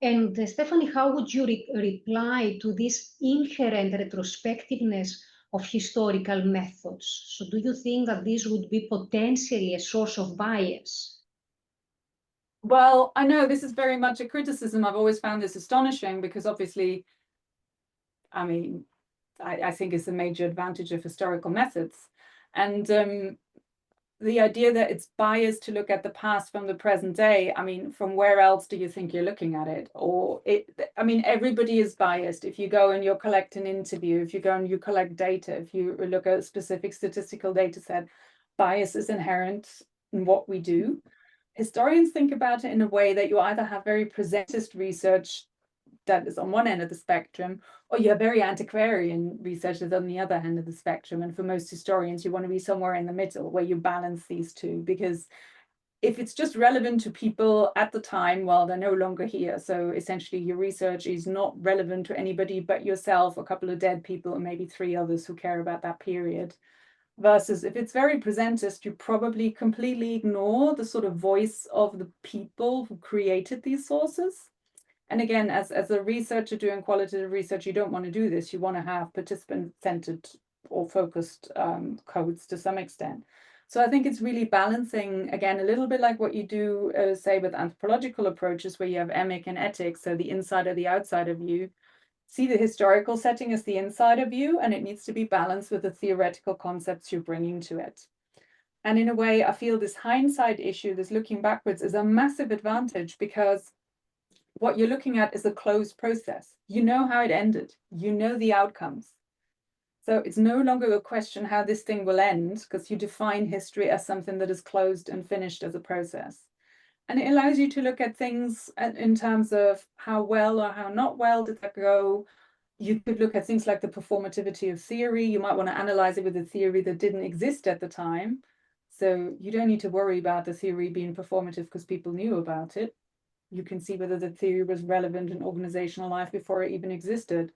And Stephanie, how would you reply to this inherent retrospectiveness of historical methods? So do you think that this would be potentially a source of bias? Well, I know this is very much a criticism. I've always found this astonishing because obviously, I mean, I think it's a major advantage of historical methods. And the idea that it's biased to look at the past from the present day, I mean, from where else do you think you're looking at it? Or I mean, everybody is biased. If you go and you collect an interview, if you go and you collect data, if you look at a specific statistical data set, bias is inherent in what we do. Historians think about it in a way that you either have very presentist research that is on one end of the spectrum, or you have very antiquarian research that's on the other end of the spectrum. And for most historians, you want to be somewhere in the middle where you balance these two, because if it's just relevant to people at the time, well, they're no longer here. So essentially your research is not relevant to anybody but yourself, a couple of dead people, and maybe 3 others who care about that period. Versus if it's very presentist, you probably completely ignore the sort of voice of the people who created these sources. And again, as a researcher doing qualitative research, you don't want to do this. You want to have participant-centered or focused codes to some extent. So I think it's really balancing, again, a little bit like what you do, say, with anthropological approaches, where you have emic and etic, so the inside or the outside of you. See the historical setting as the inside of you, and it needs to be balanced with the theoretical concepts you're bringing to it. And in a way, I feel this hindsight issue, this looking backwards, is a massive advantage, because what you're looking at is a closed process. You know how it ended. You know the outcomes. So it's no longer a question how this thing will end, because you define history as something that is closed and finished as a process. And it allows you to look at things in terms of how well or how not well did that go. You could look at things like the performativity of theory. You might want to analyze it with a theory that didn't exist at the time. So you don't need to worry about the theory being performative because people knew about it. You can see whether the theory was relevant in organizational life before it even existed.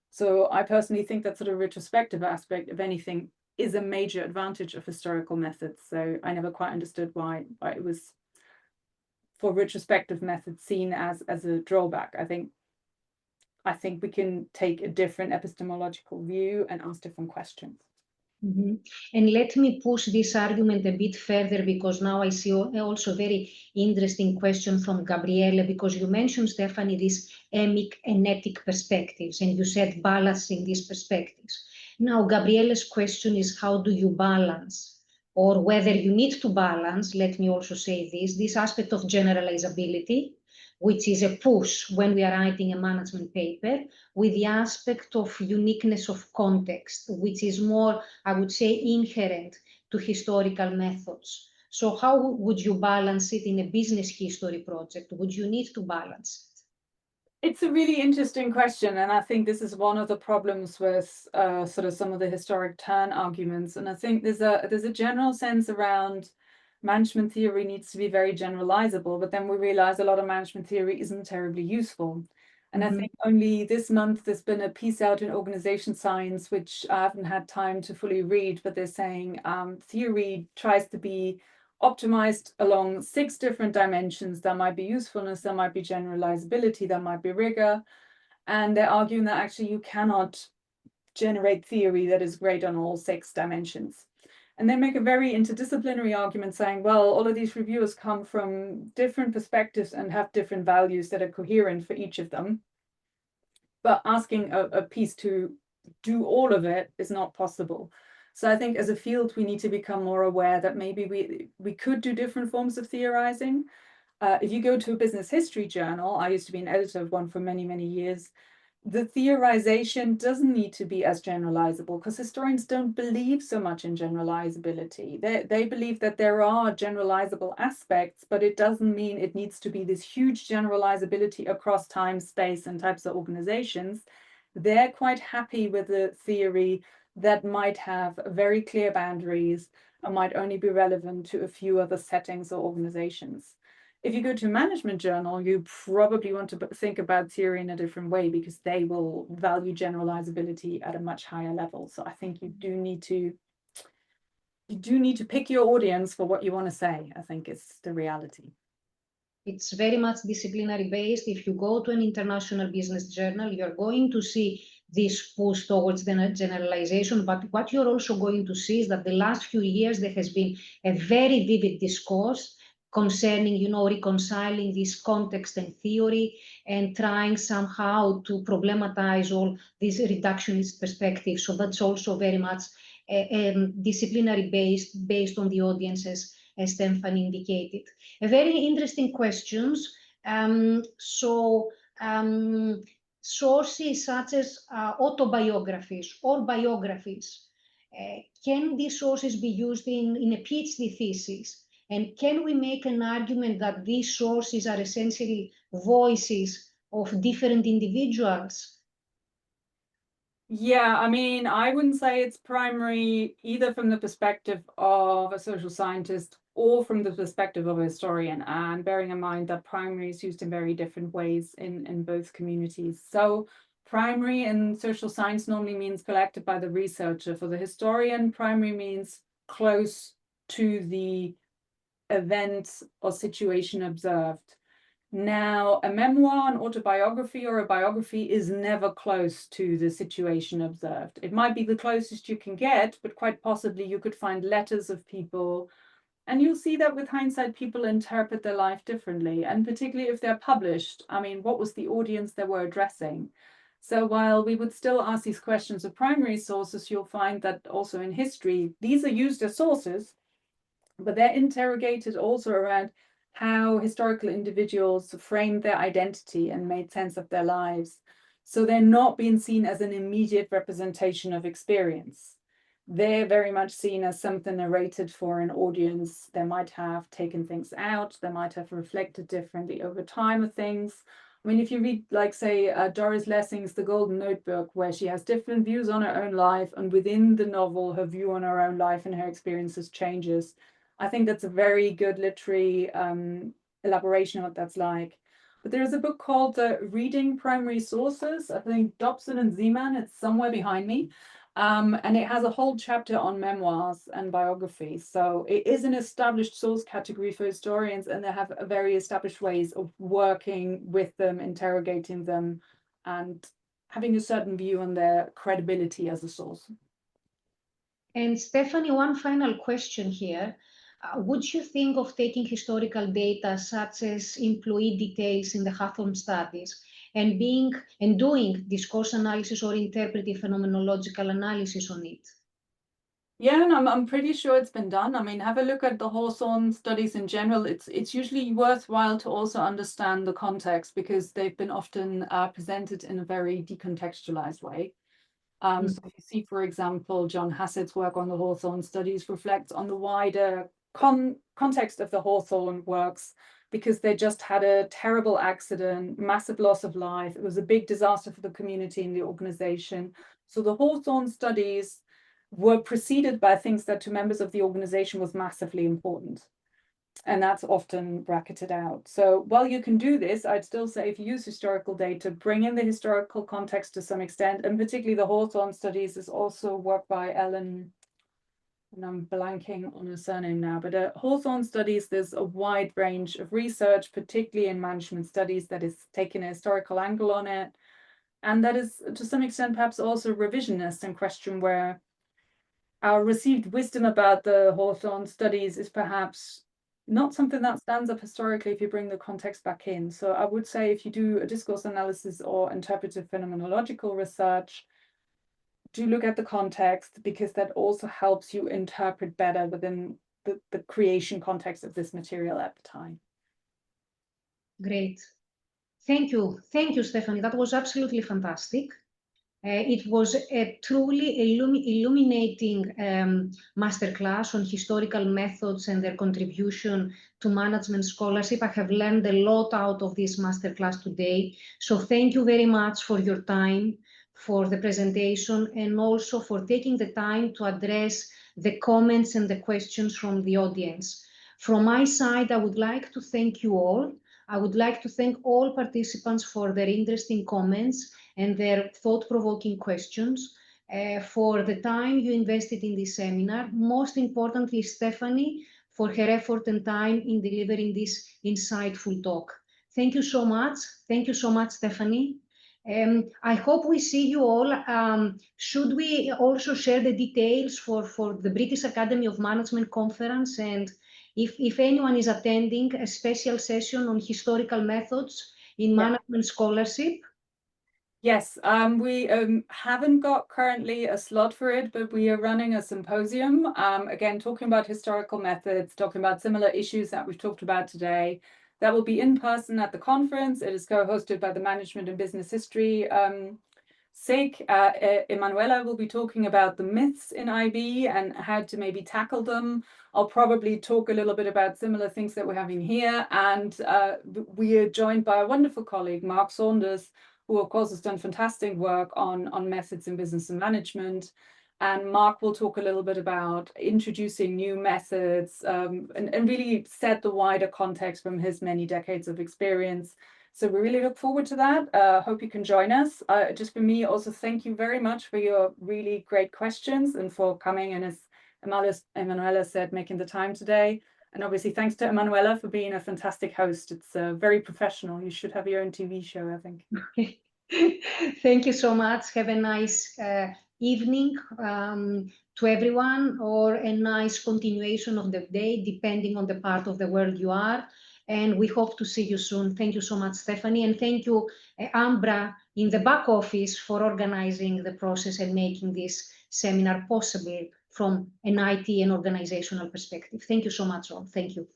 So I personally think that sort of retrospective aspect, if anything, is a major advantage of historical methods. So I never quite understood why it was, for retrospective methods, seen as a drawback. I think we can take a different epistemological view and ask different questions. Mm-hmm. And let me push this argument a bit further, because now I see also a very interesting question from Gabriele, because you mentioned, Stephanie, these emic and etic perspectives, and you said balancing these perspectives. Now, Gabriele's question is, how do you balance, or whether you need to balance, let me also say this aspect of generalizability, which is a push when we are writing a management paper, with the aspect of uniqueness of context, which is more, I would say, inherent to historical methods. So how would you balance it in a business history project? Would you need to balance it? It's a really interesting question, and I think this is one of the problems with sort of some of the historic turn arguments. And I think there's a general sense around management theory needs to be very generalizable, but then we realize a lot of management theory isn't terribly useful. And I think only this month there's been a piece out in organization science, which I haven't had time to fully read, but they're saying theory tries to be optimized along 6 different dimensions. There might be usefulness, there might be generalizability, there might be rigor. And they're arguing that actually you cannot generate theory that is great on all 6 dimensions. And they make a very interdisciplinary argument saying, well, all of these reviewers come from different perspectives and have different values that are coherent for each of them. But asking a piece to do all of it is not possible. So I think as a field, we need to become more aware that maybe we could do different forms of theorizing. If you go to a business history journal, I used to be an editor of one for many, many years, the theorization doesn't need to be as generalizable because historians don't believe so much in generalizability. They believe that there are generalizable aspects, but it doesn't mean it needs to be this huge generalizability across time, space, and types of organizations. They're quite happy with a theory that might have very clear boundaries and might only be relevant to a few other settings or organizations. If you go to a management journal, you probably want to think about theory in a different way because they will value generalizability at a much higher level. So I think you do need to pick your audience for what you want to say, I think is the reality. It's very much disciplinary based. If you go to an international business journal, you're going to see this push towards the generalization. But what you're also going to see is that the last few years, there has been a very vivid discourse concerning, reconciling this context and theory and trying somehow to problematize all these reductionist perspectives. So that's also very much disciplinary based on the audiences, as Stephanie indicated. A very interesting questions. Sources such as autobiographies or biographies, can these sources be used in a PhD thesis? And can we make an argument that these sources are essentially voices of different individuals? Yeah, I mean, I wouldn't say it's primary either from the perspective of a social scientist or from the perspective of a historian, and bearing in mind that primary is used in very different ways in both communities. So primary in social science normally means collected by the researcher. For the historian, primary means close to the event or situation observed. Now, a memoir, an autobiography, or a biography is never close to the situation observed. It might be the closest you can get, but quite possibly you could find letters of people. And you'll see that with hindsight, people interpret their life differently. And particularly if they're published, I mean, what was the audience they were addressing? So while we would still ask these questions of primary sources, you'll find that also in history, these are used as sources, but they're interrogated also around how historical individuals framed their identity and made sense of their lives. So they're not being seen as an immediate representation of experience. They're very much seen as something narrated for an audience. They might have taken things out, they might have reflected differently over time of things. I mean, if you read, like, say, Doris Lessing's The Golden Notebook, where she has different views on her own life, and within the novel, her view on her own life and her experiences changes. I think that's a very good literary elaboration of what that's like. But there's a book called Reading Primary Sources, I think Dobson and Zeman, it's somewhere behind me. And it has a whole chapter on memoirs and biographies. So it is an established source category for historians, and they have very established ways of working with them, interrogating them, and having a certain view on their credibility as a source. And Stephanie, one final question here. Would you think of taking historical data such as employee details in the Hawthorne studies and doing discourse analysis or interpretive phenomenological analysis on it? Yeah, and I'm pretty sure it's been done. I mean, have a look at the Hawthorne studies in general. It's usually worthwhile to also understand the context because they've been often presented in a very decontextualized way. So if you see, for example, John Hassett's work on the Hawthorne studies reflects on the wider context of the Hawthorne works, because they just had a terrible accident, massive loss of life. It was a big disaster for the community and the organization. So the Hawthorne studies were preceded by things that to members of the organization was massively important. And that's often bracketed out. So while you can do this, I'd still say if you use historical data, bring in the historical context to some extent, and particularly the Hawthorne studies is also work by Ellen, and I'm blanking on her surname now, but Hawthorne studies, there's a wide range of research, particularly in management studies, that is taking a historical angle on it. And that is to some extent perhaps also revisionist and question where our received wisdom about the Hawthorne studies is perhaps not something that stands up historically if you bring the context back in. So I would say if you do a discourse analysis or interpretive phenomenological research, do look at the context, because that also helps you interpret better within the creation context of this material at the time. Great. Thank you. Thank you, Stephanie. That was absolutely fantastic. It was a truly illuminating masterclass on historical methods and their contribution to management scholarship. I have learned a lot out of this masterclass today. So thank you very much for your time, for the presentation, and also for taking the time to address the comments and the questions from the audience. From my side, I would like to thank you all. I would like to thank all participants for their interesting comments and their thought-provoking questions, for the time you invested in this seminar. Most importantly, Stephanie, for her effort and time in delivering this insightful talk. Thank you so much. Thank you so much, Stephanie. I hope we see you all. Should we also share the details for the British Academy of Management conference? And if anyone is attending a special session on historical methods in management scholarship? Yes, we haven't got currently a slot for it, but we are running a symposium, again, talking about historical methods, talking about similar issues that we've talked about today. That will be in person at the conference. It is co-hosted by the Management and Business History SIG. Emanuela will be talking about the myths in IB and how to maybe tackle them. I'll probably talk a little bit about similar things that we're having here. And we are joined by a wonderful colleague, Mark Saunders, who of course has done fantastic work on methods in business and management. And Mark will talk a little bit about introducing new methods and really set the wider context from his many decades of experience. So we really look forward to that. Hope you can join us. Just for me, also thank you very much for your really great questions and for coming, and as Emanuela said, making the time today. And obviously thanks to Emanuela for being a fantastic host. It's very professional. You should have your own TV show, I think. Thank you so much. Have a nice evening to everyone, or a nice continuation of the day, depending on the part of the world you are. And we hope to see you soon. Thank you so much, Stephanie. And thank you, Ambra, in the back office for organizing the process and making this seminar possible from an IT and organizational perspective. Thank you so much, all. Thank you.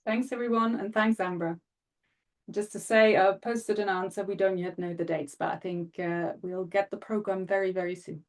Thanks, everyone. And thanks, Ambra. Just to say, posted an answer. We don't yet know the dates, but I think we'll get the program very, very soon.